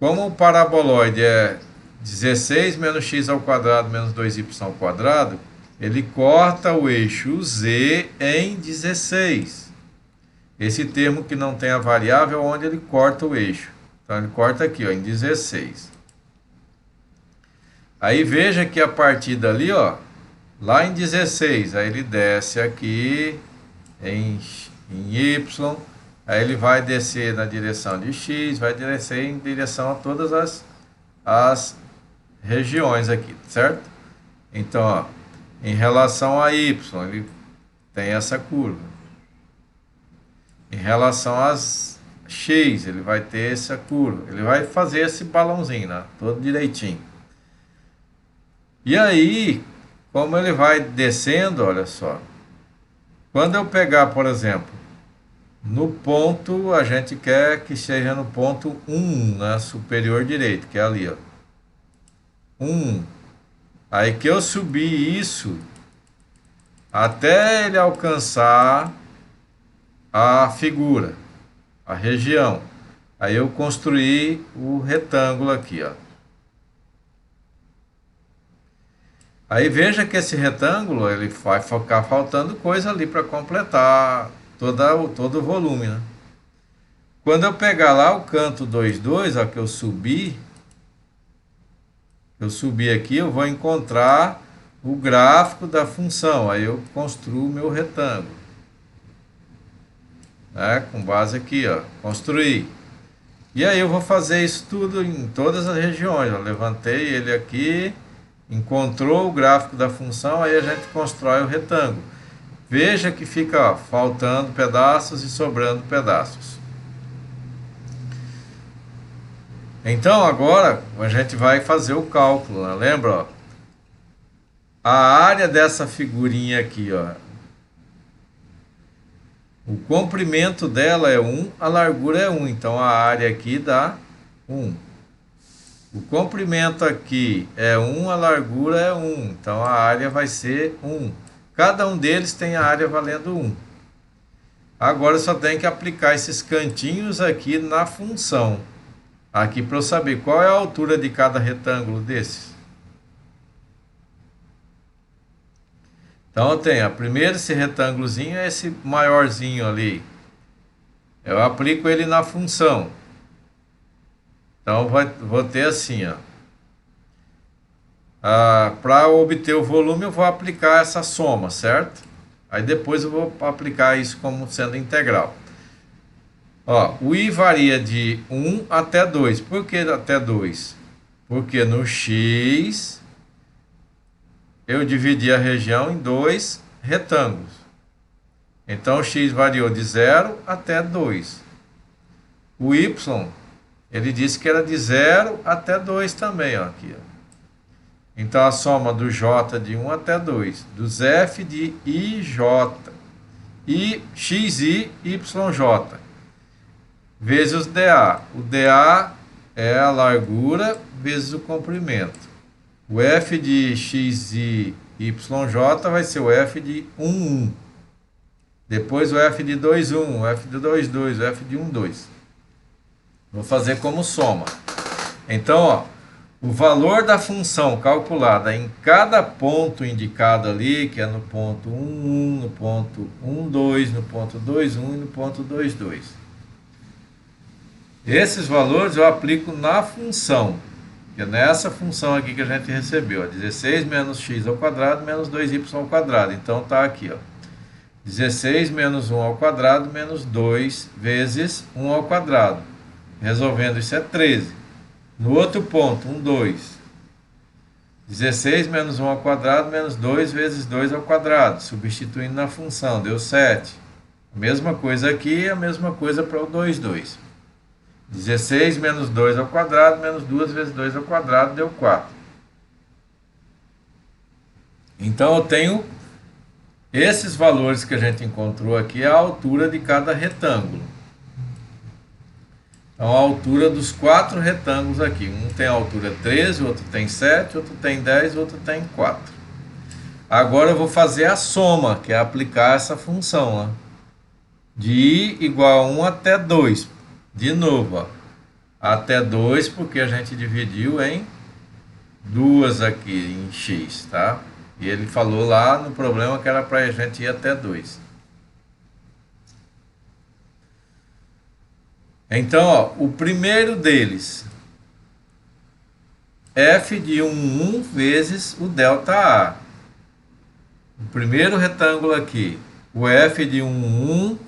como o paraboloide é 16 menos x ao quadrado menos 2y ao quadrado, ele corta o eixo Z em 16. Esse termo que não tem a variável, onde ele corta o eixo. Então, ele corta aqui, ó, em 16. Aí, veja que a partir dali, ó, lá em 16, aí ele desce aqui em Y, aí ele vai descer na direção de X, vai descer em direção a todas as regiões aqui, certo? Então, ó, em relação a Y, ele tem essa curva. Em relação às X, ele vai ter essa curva. Ele vai fazer esse balãozinho, né? Todo direitinho. E aí, como ele vai descendo, olha só. Quando eu pegar, por exemplo, no ponto, a gente quer que seja no ponto 1, né? Superior direito, que é ali, ó. 1. Aí que eu subir isso até ele alcançar a figura, a região. Aí eu construí o retângulo aqui, ó. Aí veja que esse retângulo, ele vai ficar faltando coisa ali para completar todo o volume, né? Quando eu pegar lá o canto 2, 2, ó, que eu subi aqui, eu vou encontrar o gráfico da função. Aí eu construo o meu retângulo, né? Com base aqui, ó, construir. E aí eu vou fazer isso tudo em todas as regiões. Eu levantei ele aqui, encontrou o gráfico da função, aí a gente constrói o retângulo. Veja que fica, ó, faltando pedaços e sobrando pedaços. Então agora a gente vai fazer o cálculo, né? Lembra, ó? A área dessa figurinha aqui, ó, o comprimento dela é 1, a largura é 1, então a área aqui dá 1. O comprimento aqui é 1, a largura é 1, então a área vai ser 1. Cada um deles tem a área valendo 1. Agora eu só tenho que aplicar esses cantinhos aqui na função. Aqui para eu saber qual é a altura de cada retângulo desses. Então eu tenho, primeiro esse retângulozinho é esse maiorzinho ali. Eu aplico ele na função. Então vou ter assim, ó. Para obter o volume eu vou aplicar essa soma, certo? Aí depois eu vou aplicar isso como sendo integral. Ó, o I varia de 1 até 2. Por que até 2? Porque no X eu dividi a região em 2 retângulos. Então o X variou de 0 até 2. O Y, ele disse que era de 0 até 2 também, ó, aqui, ó. Então a soma do J de 1 até 2, dos F de IJ, e XI, YJ, vezes DA. O DA é a largura vezes o comprimento. O F de XI, YJ vai ser o F de 1, 1. Depois o F de 2, 1, o F de 2, 2, o F de 1, 2. Vou fazer como soma. Então, ó, o valor da função calculada em cada ponto indicado ali, que é no ponto 1, 1, no ponto 1, 2, no ponto 2, 1 e no ponto 2, 2. Esses valores eu aplico na função, que é nessa função aqui que a gente recebeu, ó, 16 menos x ao quadrado menos 2y ao quadrado. Então tá aqui, ó, 16 menos 1 ao quadrado menos 2 vezes 1 ao quadrado. Resolvendo isso é 13. No outro ponto, 1, 2. 16 menos 1 ao quadrado menos 2 vezes 2 ao quadrado. Substituindo na função, deu 7. Mesma coisa aqui, a mesma coisa para o 2, 2. 16 menos 2 ao quadrado, menos 2 vezes 2 ao quadrado, deu 4. Então eu tenho esses valores que a gente encontrou aqui, a altura de cada retângulo. Então a altura dos 4 retângulos aqui. Um tem a altura 13, outro tem 7, outro tem 10, outro tem 4. Agora eu vou fazer a soma, que é aplicar essa função, ó, de I igual a 1 até 2. De novo, ó, até 2, porque a gente dividiu em duas aqui, em x, tá? E ele falou lá no problema que era para a gente ir até 2. Então, ó, o primeiro deles, f de 1 vezes o ΔA. O primeiro retângulo aqui, o f de 1,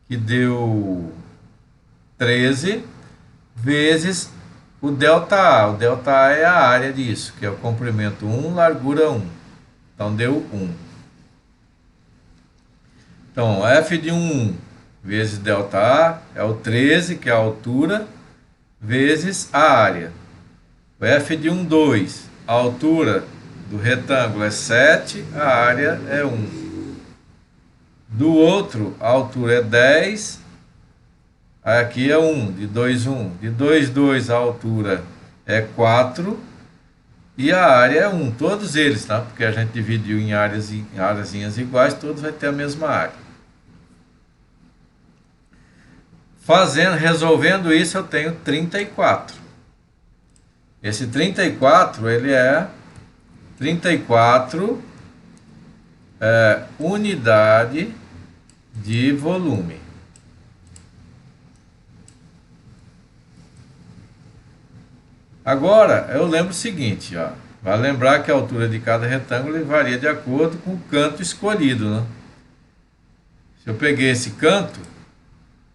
que deu 13, vezes o ΔA. O ΔA é a área disso, que é o comprimento 1, largura 1. Então, deu 1. Então, f de 1 vezes ΔA é o 13, que é a altura, vezes a área. O f de 1, 2, a altura do retângulo é 7, a área é 1. Do outro, a altura é 10, aqui é 1, de 2, 1. De 2, 2, a altura é 4 e a área é 1. Todos eles, tá? Porque a gente dividiu em áreas iguais, todos vai ter a mesma área. Resolvendo isso, eu tenho 34. Esse 34, ele é 34 unidade de volume. Agora, eu lembro o seguinte, ó, vai lembrar que a altura de cada retângulo varia de acordo com o canto escolhido, né? Se eu peguei esse canto,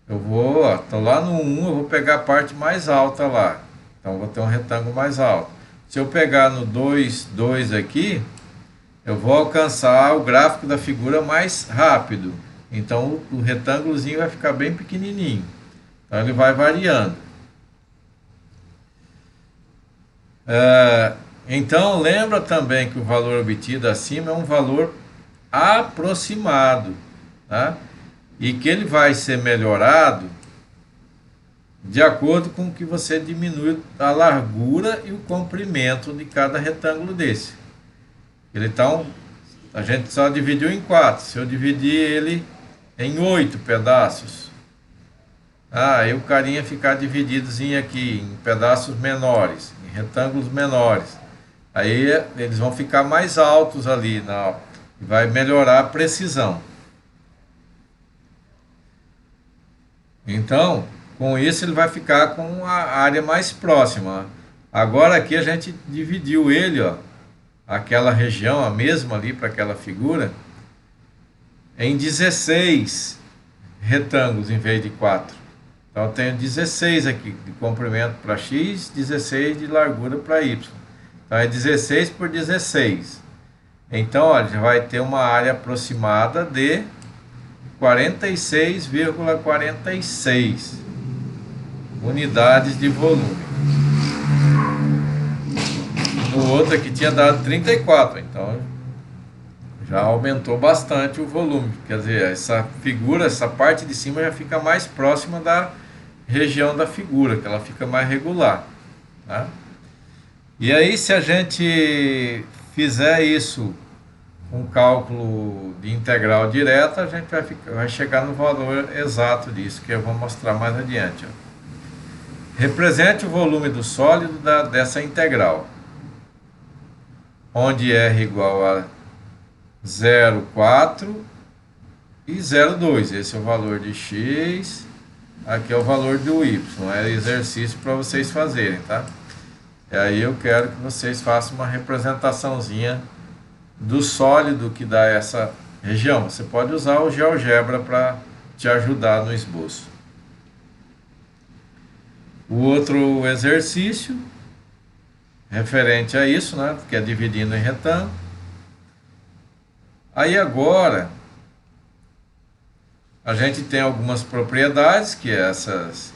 eu vou, ó, tô lá no 1, eu vou pegar a parte mais alta lá. Então, eu vou ter um retângulo mais alto. Se eu pegar no 2, 2 aqui, eu vou alcançar o gráfico da figura mais rápido. Então, o retângulozinho vai ficar bem pequenininho. Então, ele vai variando. Então, lembra também que o valor obtido acima é um valor aproximado, tá? E que ele vai ser melhorado de acordo com que você diminui a largura e o comprimento de cada retângulo desse. Então, a gente só dividiu em 4. Se eu dividir ele em 8 pedaços, aí o carinha ficar divididozinho aqui em pedaços menores, em retângulos menores. Aí eles vão ficar mais altos ali, vai melhorar a precisão. Então, com isso ele vai ficar com a área mais próxima. Agora aqui a gente dividiu ele, ó, aquela região, a mesma ali para aquela figura, em 16 retângulos em vez de 4. Então eu tenho 16 aqui de comprimento para x, 16 de largura para y. Então é 16 por 16. Então, ó, já vai ter uma área aproximada de 46,46 unidades de volume. No outro aqui tinha dado 34, então já aumentou bastante o volume. Quer dizer, essa figura, essa parte de cima já fica mais próxima da região da figura, que ela fica mais regular, tá? E aí, se a gente fizer isso com cálculo de integral direta, a gente vai chegar no valor exato disso, que eu vou mostrar mais adiante, ó. Represente o volume do sólido dessa integral, onde R igual a 0,4 e 0,2. Esse é o valor de x, aqui é o valor do y. É exercício para vocês fazerem, tá? E aí eu quero que vocês façam uma representaçãozinha do sólido que dá essa região. Você pode usar o GeoGebra para te ajudar no esboço. O outro exercício referente a isso, né, que é dividindo em retângulo. Aí agora a gente tem algumas propriedades que essas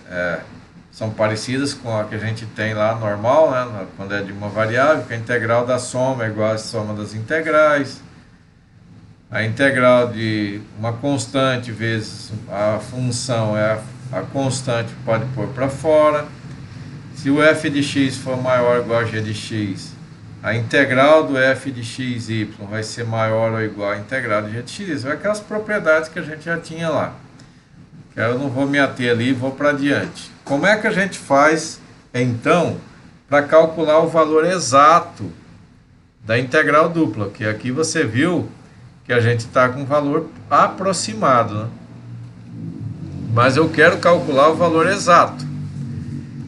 são parecidas com a que a gente tem lá normal, né, quando é de uma variável, que a integral da soma é igual à soma das integrais. A integral de uma constante vezes a função a constante, pode pôr para fora. Se o f de x for maior ou igual a g de x, a integral do f de x, y vai ser maior ou igual à integral de g de x. São aquelas propriedades que a gente já tinha lá. Eu não vou me ater ali e vou para adiante. Como é que a gente faz, então, para calcular o valor exato da integral dupla? Que aqui você viu que a gente está com um valor aproximado, né? Mas eu quero calcular o valor exato.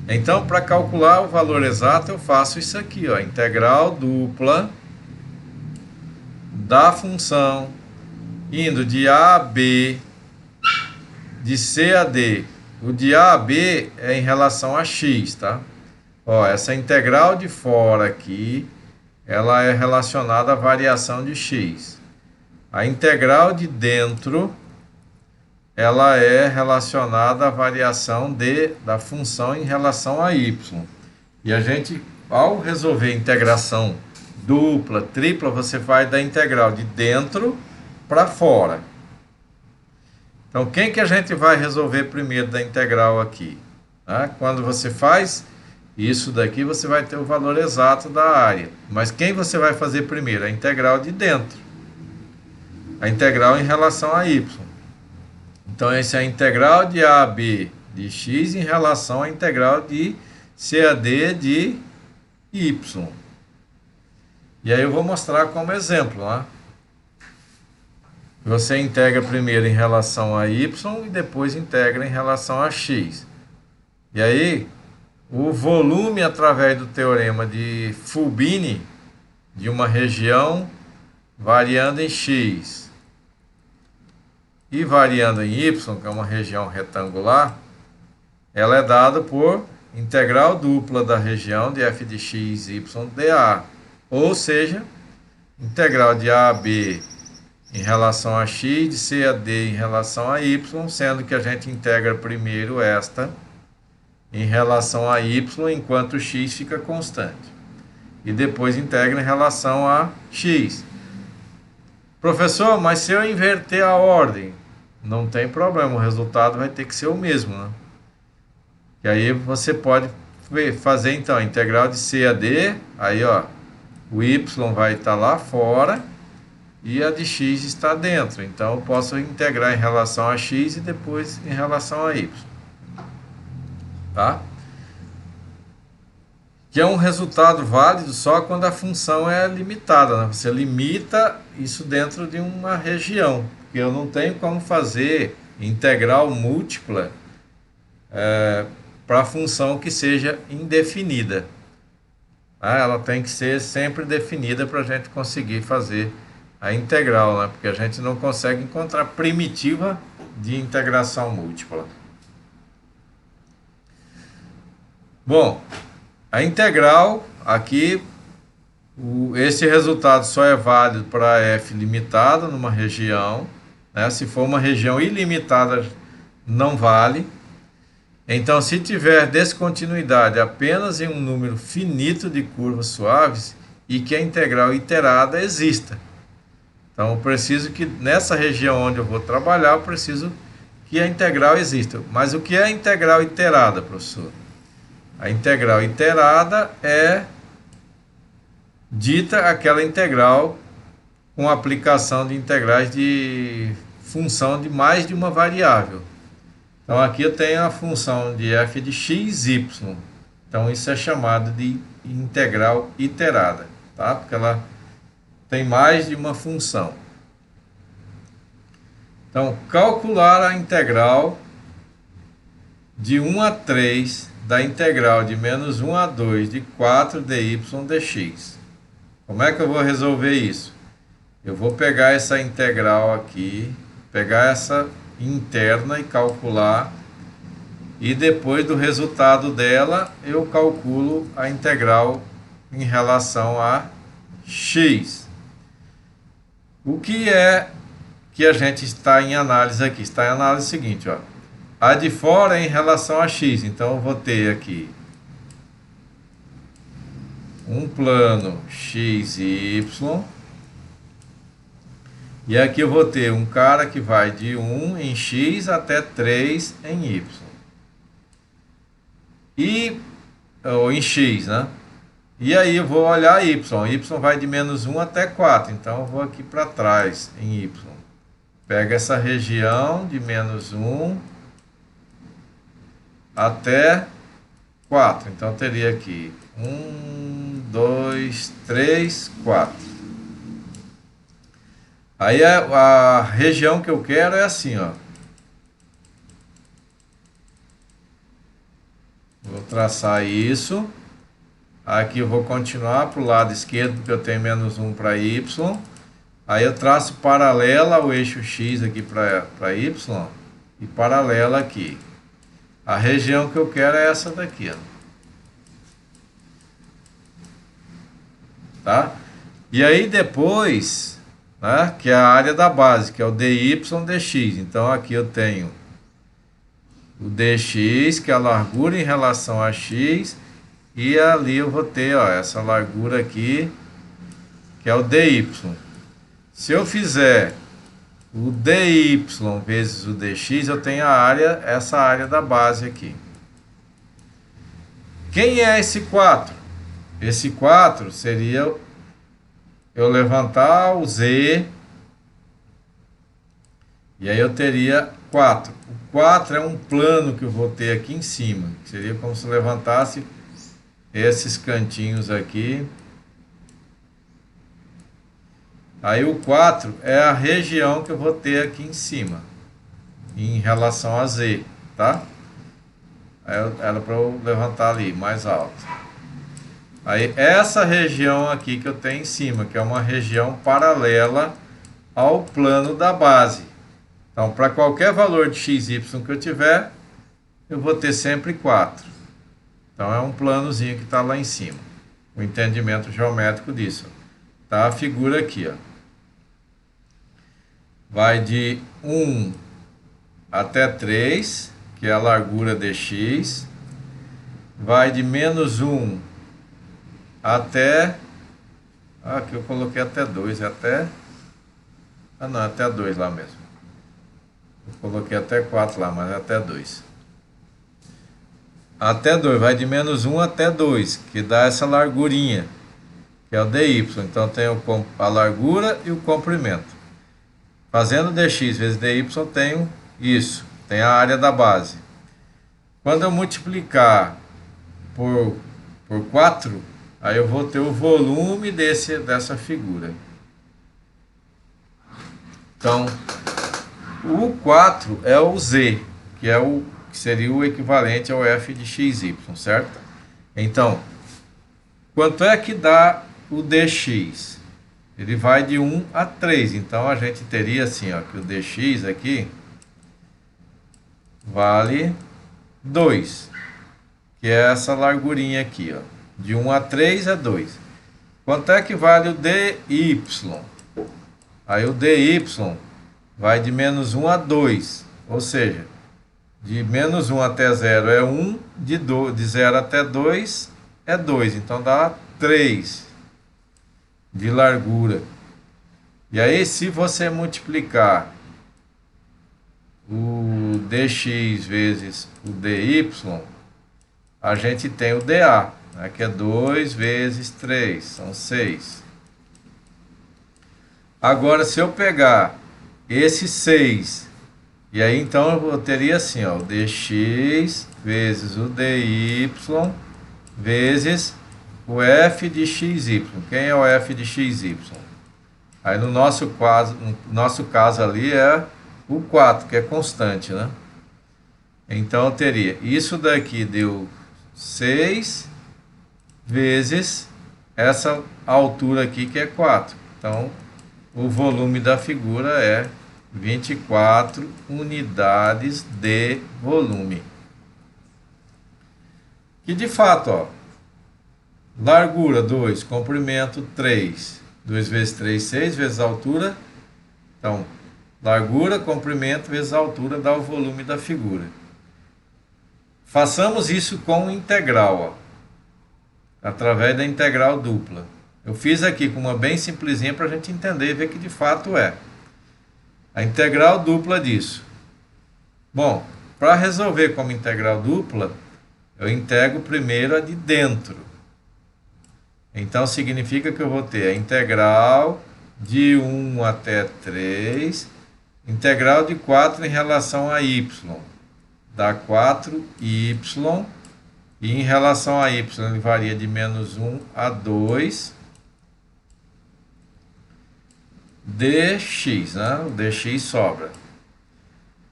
Então, para calcular o valor exato, eu faço isso aqui, ó, integral dupla da função indo de A a B, de C a D. O de A a B é em relação a x, tá? Ó, essa integral de fora aqui, ela é relacionada à variação de x. A integral de dentro, ela é relacionada à variação da função em relação a y. E a gente, ao resolver integração dupla, tripla, você vai da integral de dentro para fora. Então, quem que a gente vai resolver primeiro da integral aqui? Quando você faz isso daqui, você vai ter o valor exato da área. Mas quem você vai fazer primeiro? A integral de dentro. A integral em relação a y. Então, essa é a integral de A a B de x em relação à integral de C a D de y. E aí eu vou mostrar como exemplo, né? Você integra primeiro em relação a y e depois integra em relação a x. E aí, o volume através do teorema de Fubini de uma região variando em x e variando em y, que é uma região retangular, ela é dada por integral dupla da região de f de x, y, dA. Ou seja, integral de A a B em relação a x, de C a D em relação a y, sendo que a gente integra primeiro esta em relação a y, enquanto x fica constante. E depois integra em relação a x. Professor, mas se eu inverter a ordem, não tem problema, o resultado vai ter que ser o mesmo, né? E aí você pode fazer então a integral de C a D, aí ó, o y vai estar lá fora e a de x está dentro. Então eu posso integrar em relação a x e depois em relação a y. Tá? Que é um resultado válido só quando a função é limitada, né? Você limita isso dentro de uma região. Porque eu não tenho como fazer integral múltipla para a função que seja indefinida. Ela tem que ser sempre definida para a gente conseguir fazer a integral, né? Porque a gente não consegue encontrar primitiva de integração múltipla. Bom, a integral aqui, esse resultado só é válido para f limitada numa região, né? Se for uma região ilimitada, não vale. Então, se tiver descontinuidade apenas em um número finito de curvas suaves e que a integral iterada exista. Então, eu preciso que nessa região onde eu vou trabalhar, eu preciso que a integral exista. Mas o que é a integral iterada, professor? A integral iterada é dita aquela integral com aplicação de integrais de função de mais de uma variável. Então, aqui eu tenho a função de f de x, y. Então, isso é chamado de integral iterada, tá? Porque ela tem mais de uma função. Então, calcular a integral de 1 a 3 da integral de menos 1 a 2 de 4 dy dx. Como é que eu vou resolver isso? Eu vou pegar essa integral aqui, pegar essa interna e calcular, e depois do resultado dela eu calculo a integral em relação a x. O que que a gente está em análise aqui. Está em análise seguinte, ó. A de fora é em relação a x. Então, eu vou ter aqui um plano x e y. E aqui eu vou ter um cara que vai de 1 em x até 3 em y. Ou em x, né? E aí eu vou olhar y. Y vai de menos 1 até 4. Então eu vou aqui para trás em y. Pega essa região de menos 1 até 4. Então teria aqui 1, 2, 3, 4. Aí a região que eu quero é assim, ó. Vou traçar isso. Aqui eu vou continuar para o lado esquerdo, porque eu tenho menos 1 para y. Aí eu traço paralela ao eixo x aqui para y e paralela aqui. A região que eu quero é essa daqui, ó. Tá? E aí depois, né, que é a área da base, que é o dy dx. Então aqui eu tenho o dx, que é a largura em relação a x, e ali eu vou ter, ó, essa largura aqui, que é o dy. Se eu fizer o dy vezes o dx, eu tenho a área, essa área da base aqui. Quem é esse 4? Esse 4 seria eu levantar o z, e aí eu teria 4. O 4 é um plano que eu vou ter aqui em cima, que seria como se eu levantasse esses cantinhos aqui. Aí o 4 é a região que eu vou ter aqui em cima, em relação a z, tá? Aí era para eu levantar ali, mais alto. Aí essa região aqui que eu tenho em cima, que é uma região paralela ao plano da base. Então, para qualquer valor de x, y que eu tiver, eu vou ter sempre 4. Então, é um planozinho que está lá em cima. O entendimento geométrico disso. Tá a figura aqui, ó. Vai de 1 até 3, que é a largura dx. Vai de menos 1 até... aqui eu coloquei até 2, até... não, até 2 lá mesmo. Eu coloquei até 4 lá, mas até 2. Até 2, vai de menos 1 até 2, que dá essa largurinha, que é o dy. Então tem a largura e o comprimento. Fazendo dx vezes dy, tenho isso, tem a área da base. Quando eu multiplicar por 4, aí eu vou ter o volume dessa figura. Então, o 4 é o z, que seria o equivalente ao f de xy, certo? Então, quanto é que dá o dx? Ele vai de 1 a 3, então a gente teria assim, ó, que o dx aqui vale 2, que é essa largurinha aqui, ó. De 1 a 3 é 2. Quanto é que vale o dy? Aí o dy vai de menos 1 a 2, ou seja, de menos 1 até 0 é 1, de 0 até 2 é 2, então dá 3 de largura. E aí, se você multiplicar o dx vezes o dy, a gente tem o dA, né, que é 2 vezes 3, são 6. Agora, se eu pegar esse 6, e aí então eu teria assim, ó, o dx vezes o dy vezes o f de xy. Quem é o f de xy? Aí no nosso caso ali é o 4, que é constante, né? Então eu teria, isso daqui deu 6 vezes essa altura aqui, que é 4. Então, o volume da figura é 24 unidades de volume. Que de fato, ó, largura 2, comprimento 3. 2 vezes 3, 6 vezes a altura. Então, Largura, comprimento vezes a altura dá o volume da figura. Façamos isso com integral, ó, através da integral dupla. Eu fiz aqui com uma bem simplesinha para a gente entender e ver que de fato é. A integral dupla disso. Bom, para resolver como integral dupla, eu integro primeiro a de dentro. Então significa que eu vou ter a integral de 1 até 3, integral de 4 em relação a y, dá 4y, e em relação a y ele varia de menos 1 a 2, dx, né? O dx sobra.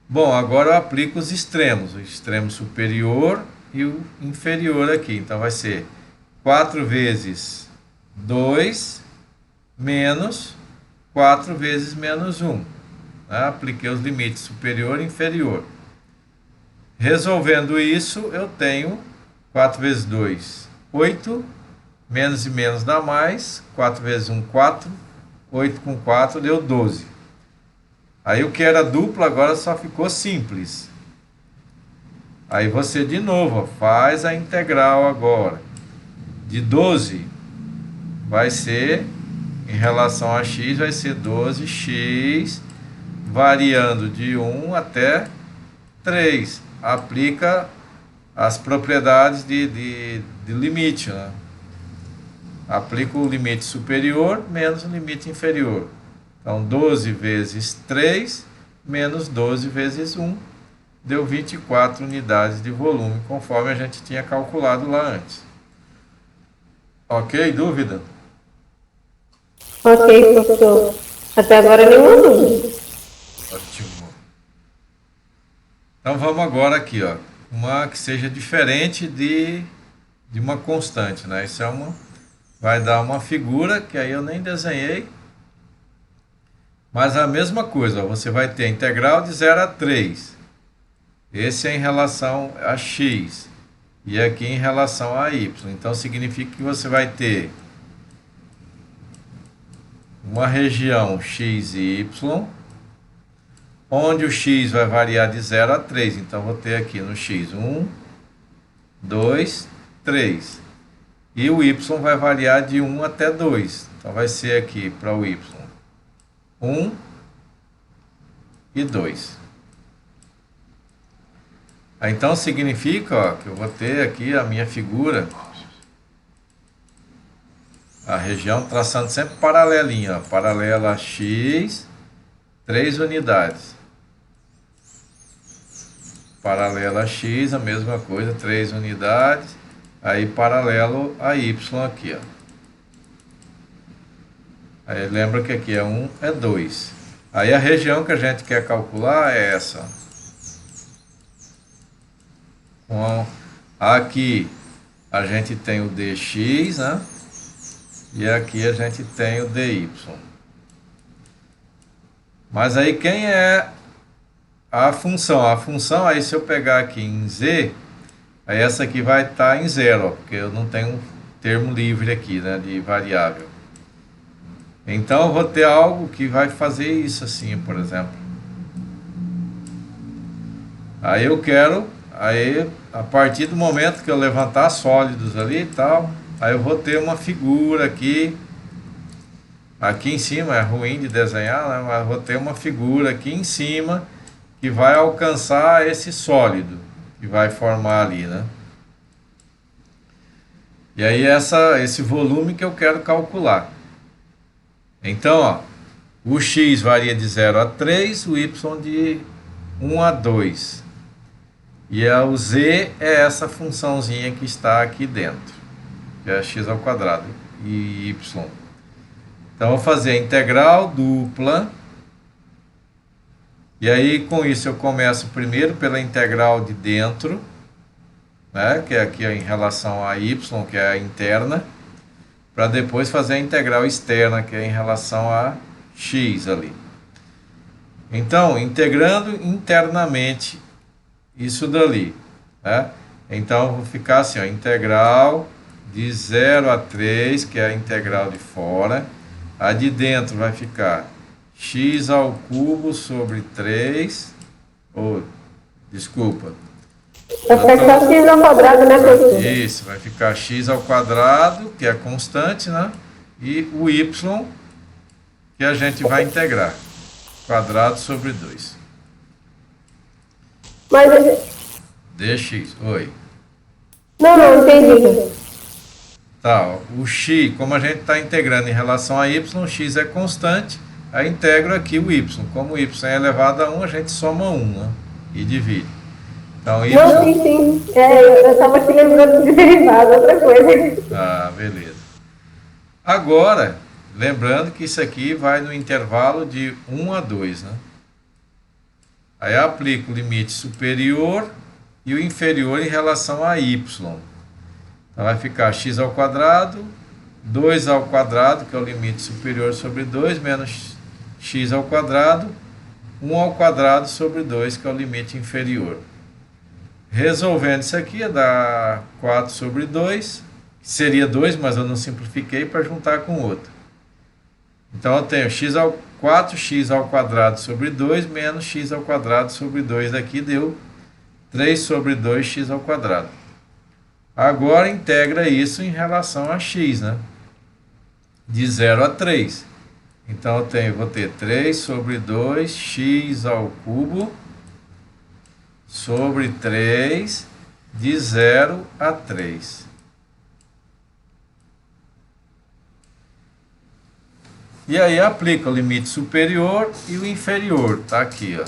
Bom, agora eu aplico os extremos, o extremo superior e o inferior aqui. Então vai ser 4 vezes 2 menos 4 vezes menos 1. Né? Apliquei os limites superior e inferior. Resolvendo isso, eu tenho 4 vezes 2, 8, menos e menos dá mais, 4 vezes 1, 4, 8 com 4 deu 12. Aí o que era duplo agora só ficou simples. Aí você de novo faz a integral agora. De 12 vai ser, em relação a x, vai ser 12x, variando de 1 até 3. Aplica as propriedades de limite, né? Aplica o limite superior menos o limite inferior. Então, 12 vezes 3 menos 12 vezes 1 deu 24 unidades de volume, conforme a gente tinha calculado lá antes. Ok? Dúvida? Ok, professor. Até agora nenhuma dúvida. Ótimo. Então, vamos agora aqui, ó. Uma que seja diferente de uma constante, né? Isso é uma... vai dar uma figura que aí eu nem desenhei. Mas a mesma coisa, ó, você vai ter a integral de 0 a 3. Esse é em relação a x. E aqui em relação a y. Então significa que você vai ter uma região x e y, onde o x vai variar de 0 a 3. Então vou ter aqui no x 1, 2, 3. E o y vai variar de 1 até 2. Então vai ser aqui para o y 1 e 2. Então significa, ó, que eu vou ter aqui a minha figura, a região traçando sempre paralelinha, ó, paralela a x, 3 unidades. Paralela a x, a mesma coisa, 3 unidades. Aí paralelo a y aqui, ó. Aí lembra que aqui é 1, é 2. Aí a região que a gente quer calcular é essa. Bom, aqui a gente tem o dx, né? E aqui a gente tem o dy. Mas aí quem é a função? A função, aí se eu pegar aqui em z, aí essa aqui vai estar em 0, ó, porque eu não tenho um termo livre aqui, né, de variável. Então eu vou ter algo que vai fazer isso assim, por exemplo. Aí eu quero, aí a partir do momento que eu levantar sólidos ali e tal, aí eu vou ter uma figura aqui. Aqui em cima é ruim de desenhar, né, mas eu vou ter uma figura aqui em cima que vai alcançar esse sólido que vai formar ali, né? E aí esse volume que eu quero calcular. Então, ó, o x varia de 0 a 3, o y de 1 a 2. E o z é essa funçãozinha que está aqui dentro, que é x ao quadrado e y. Então, eu vou fazer a integral dupla. E aí, com isso, eu começo primeiro pela integral de dentro, né, que é aqui em relação a y, que é a interna, para depois fazer a integral externa, que é em relação a x ali. Então, integrando internamente isso dali, né? Então, eu vou ficar assim, ó, integral de 0 a 3, que é a integral de fora. A de dentro vai ficar x ao cubo sobre 3, desculpa. Vai ficar só x ao quadrado, né, professor? Isso, vai ficar x ao quadrado, que é constante, né? E o y, que a gente vai integrar. Quadrado sobre 2. Mas, dx, oi. não entendi. Tá, ó, o x, como a gente está integrando em relação a y, o x é constante, aí integro aqui o y. Como o y é elevado a 1, a gente soma 1, né? E divide. Então, y... Não, sim. Eu estava aqui lembrando de derivado, outra coisa. Ah, beleza. Agora, lembrando que isso aqui vai no intervalo de 1 a 2, né? Aí eu aplico o limite superior e o inferior em relação a y. Então vai ficar x ao quadrado, 2 ao quadrado, que é o limite superior sobre 2, menos x ao quadrado, 1 ao quadrado sobre 2, que é o limite inferior. Resolvendo isso aqui, dá 4 sobre 2, que seria 2, mas eu não simplifiquei para juntar com outro. Então eu tenho 4x ao quadrado sobre 2 menos x ao quadrado sobre 2 aqui deu 3 sobre 2x ao quadrado. Agora integra isso em relação a x, né? De 0 a 3. Então eu vou ter 3 sobre 2x ao cubo sobre 3 de 0 a 3. E aí aplica o limite superior e o inferior, tá aqui, ó.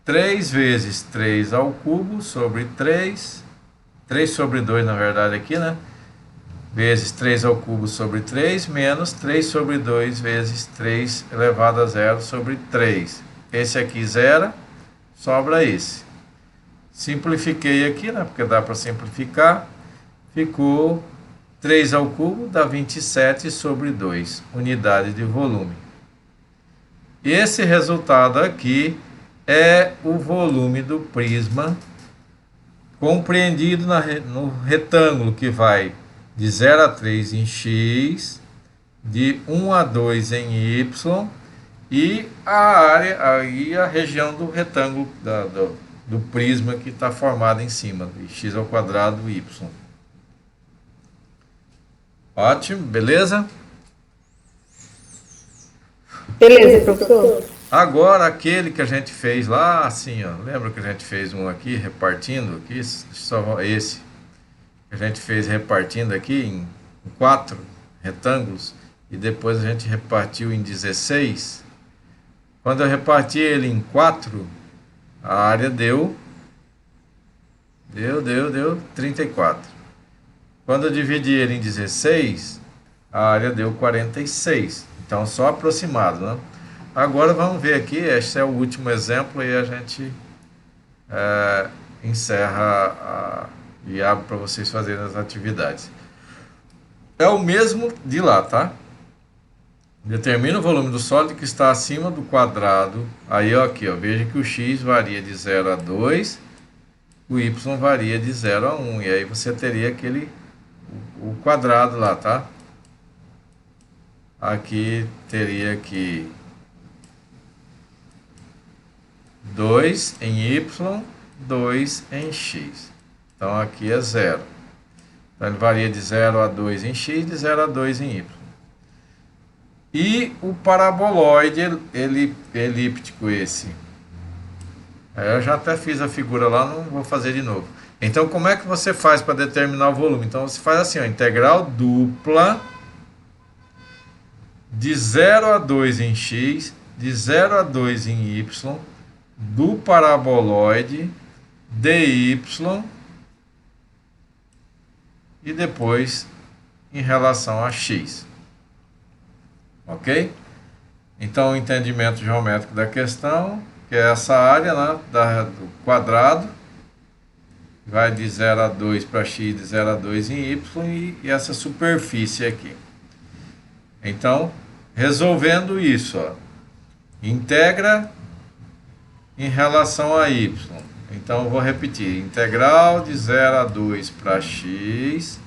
3 vezes 3 ao cubo sobre 3 sobre 2 na verdade aqui, né? Vezes 3 ao cubo sobre 3 menos 3 sobre 2 vezes 3 elevado a 0 sobre 3. Esse aqui zero, sobra esse. Simplifiquei aqui, né? Porque dá para simplificar. Ficou 3 ao cubo dá 27 sobre 2, unidade de volume. Esse resultado aqui é o volume do prisma compreendido no retângulo que vai de 0 a 3 em x, de 1 a 2 em y e a área, aí a região do retângulo do prisma que está formado em cima, de x ao quadrado y. Ótimo, beleza? Beleza, professor. Agora aquele que a gente fez lá, assim, ó, lembra que a gente fez um aqui, repartindo aqui, só esse, que a gente fez repartindo aqui em 4 retângulos, e depois a gente repartiu em 16. Quando eu reparti ele em 4, a área deu 34. Quando eu dividi ele em 16, a área deu 46. Então, só aproximado, né? Agora, vamos ver aqui, este é o último exemplo e a gente encerra e abre para vocês fazerem as atividades. É o mesmo de lá, tá? Determina o volume do sólido que está acima do quadrado. Aí, ó, aqui, ó, veja que o x varia de 0 a 2, o y varia de 0 a 1. E aí você teria o quadrado lá, tá? Aqui teria que 2 em y, 2 em x. Então aqui é 0. Então ele varia de 0 a 2 em x, de 0 a 2 em y. E o paraboloide elíptico esse. Eu já até fiz a figura lá, não vou fazer de novo. Então como é que você faz para determinar o volume? Então você faz assim, ó, integral dupla de 0 a 2 em x, de 0 a 2 em y, do paraboloide dy e depois em relação a x. Ok? Então o entendimento geométrico da questão, que é essa área, né, do quadrado, vai de 0 a 2 para x, de 0 a 2 em y e essa superfície aqui. Então, resolvendo isso, ó, integra em relação a y. Então, eu vou repetir. Integral de 0 a 2 para x.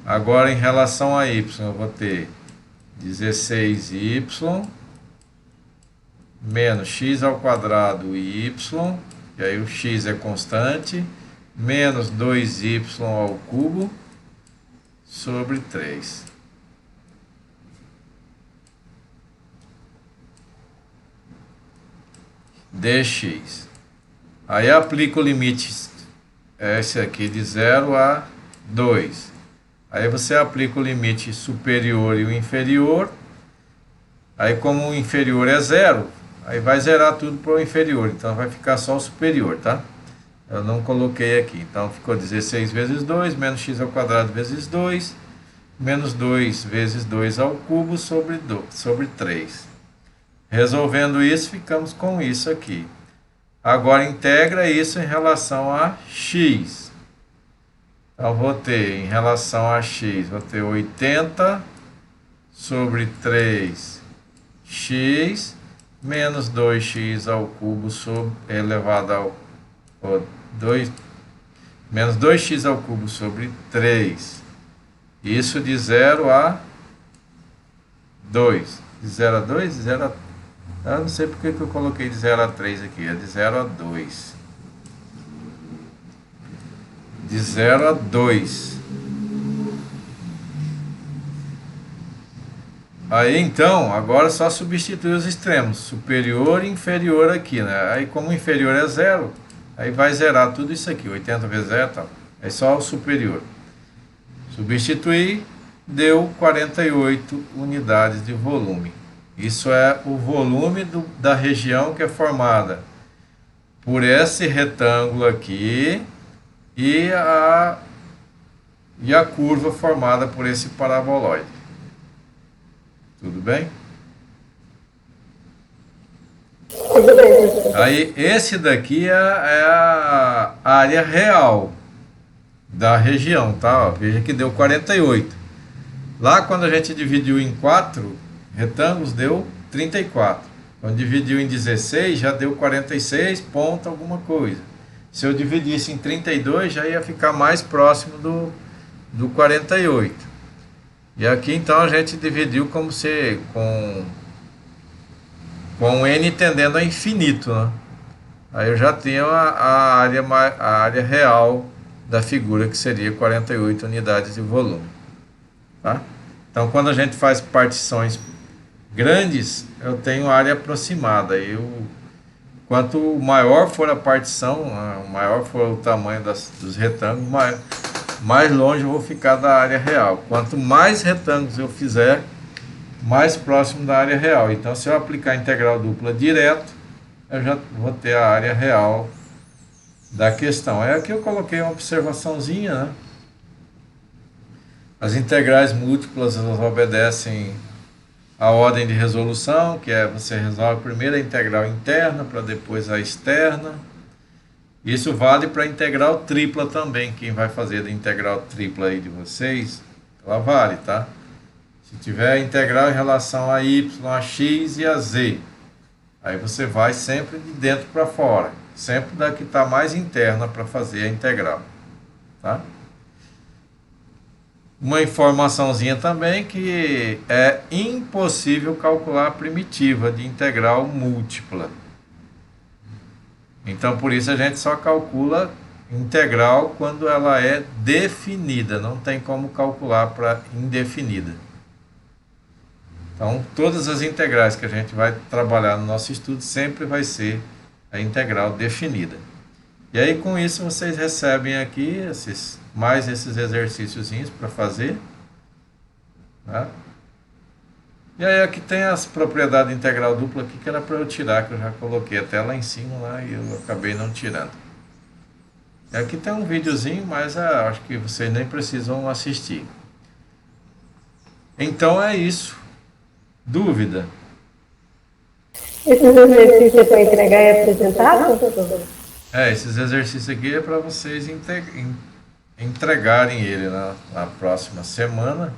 Agora, em relação a y, eu vou ter 16y menos x ao quadrado y, e aí o x é constante, menos 2y ao cubo sobre 3. Dx. Aí aplica o limite, esse aqui de 0 a 2. Aí você aplica o limite superior e o inferior. Aí como o inferior é 0, aí vai zerar tudo para o inferior. Então vai ficar só o superior, tá? Eu não coloquei aqui. Então ficou 16 vezes 2, menos x ao quadrado vezes 2, menos 2 vezes 2 ao cubo sobre 3. Resolvendo isso, ficamos com isso aqui. Agora integra isso em relação a x. Então vou ter, em relação a x, vou ter 80 sobre 3x menos 2x ao cubo elevado ao 2, menos 2x ao cubo sobre 3. Isso de 0 a 2. De 0 a 2? De 0 a... Eu não sei porque que eu coloquei de 0 a 3 aqui. É de 0 a 2. De 0 a 2. Aí então, agora só substitui os extremos, superior e inferior aqui, né? Aí como o inferior é 0, aí vai zerar tudo isso aqui, 80 vezes 0 e tal. É só o superior. Substituir, deu 48 unidades de volume. Isso é o volume da região que é formada por esse retângulo aqui e a curva formada por esse paraboloide. Tudo bem? Tudo bem, professor. Aí esse daqui é a área real da região, tá? Ó, veja que deu 48. Lá quando a gente dividiu em 4 retângulos, deu 34. Quando dividiu em 16, já deu 46 ponto alguma coisa. Se eu dividisse em 32, já ia ficar mais próximo do 48. E aqui então a gente dividiu como se com n tendendo a infinito, né? Aí eu já tinha a área real da figura, que seria 48 unidades de volume, tá? Então quando a gente faz partições grandes, eu tenho área aproximada. Quanto maior for a partição, maior for o tamanho dos retângulos, mais longe eu vou ficar da área real. Quanto mais retângulos eu fizer, mais próximo da área real. Então, se eu aplicar a integral dupla direto, eu já vou ter a área real da questão. Aí aqui eu coloquei uma observaçãozinha, né? As integrais múltiplas, elas obedecem a ordem de resolução, que é você resolve primeiro a integral interna, para depois a externa. Isso vale para a integral tripla também. Quem vai fazer da integral tripla aí de vocês, ela vale, tá? Se tiver a integral em relação a y, a x e a z, aí você vai sempre de dentro para fora, sempre da que está mais interna para fazer a integral, tá? Uma informaçãozinha também que é impossível calcular a primitiva de integral múltipla. Então, por isso a gente só calcula integral quando ela é definida, não tem como calcular para indefinida. Então, todas as integrais que a gente vai trabalhar no nosso estudo sempre vai ser a integral definida. E aí, com isso, vocês recebem aqui mais esses exercíciozinhos para fazer, tá? E aí aqui tem as propriedades integral dupla aqui, que era para eu tirar, que eu já coloquei até lá em cima lá, e eu acabei não tirando. E aqui tem um videozinho, mas acho que vocês nem precisam assistir. Então é isso. Dúvida? Esses exercícios para entregar e apresentar, professor? Esses exercícios aqui é para vocês entregarem ele na próxima semana.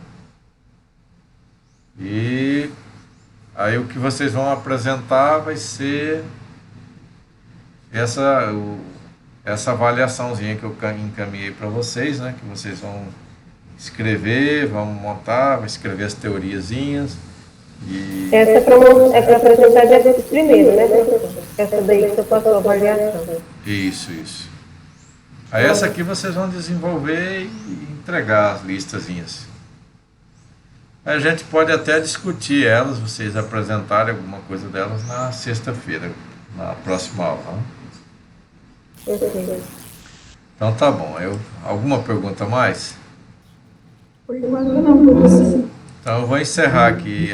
E aí o que vocês vão apresentar vai ser essa avaliaçãozinha que eu encaminhei para vocês, né? Que vocês vão escrever, vão montar, vão escrever as teoriazinhas. E Essa é para apresentar dia primeiro, né, professor? Essa daí que você passou a avaliação. isso. Aí essa aqui vocês vão desenvolver e entregar as listazinhas. A gente pode até discutir elas, vocês apresentarem alguma coisa delas na sexta-feira, na próxima aula. Né? Ok. Então tá bom. Alguma pergunta a mais? Por enquanto não, professor. Então eu vou encerrar aqui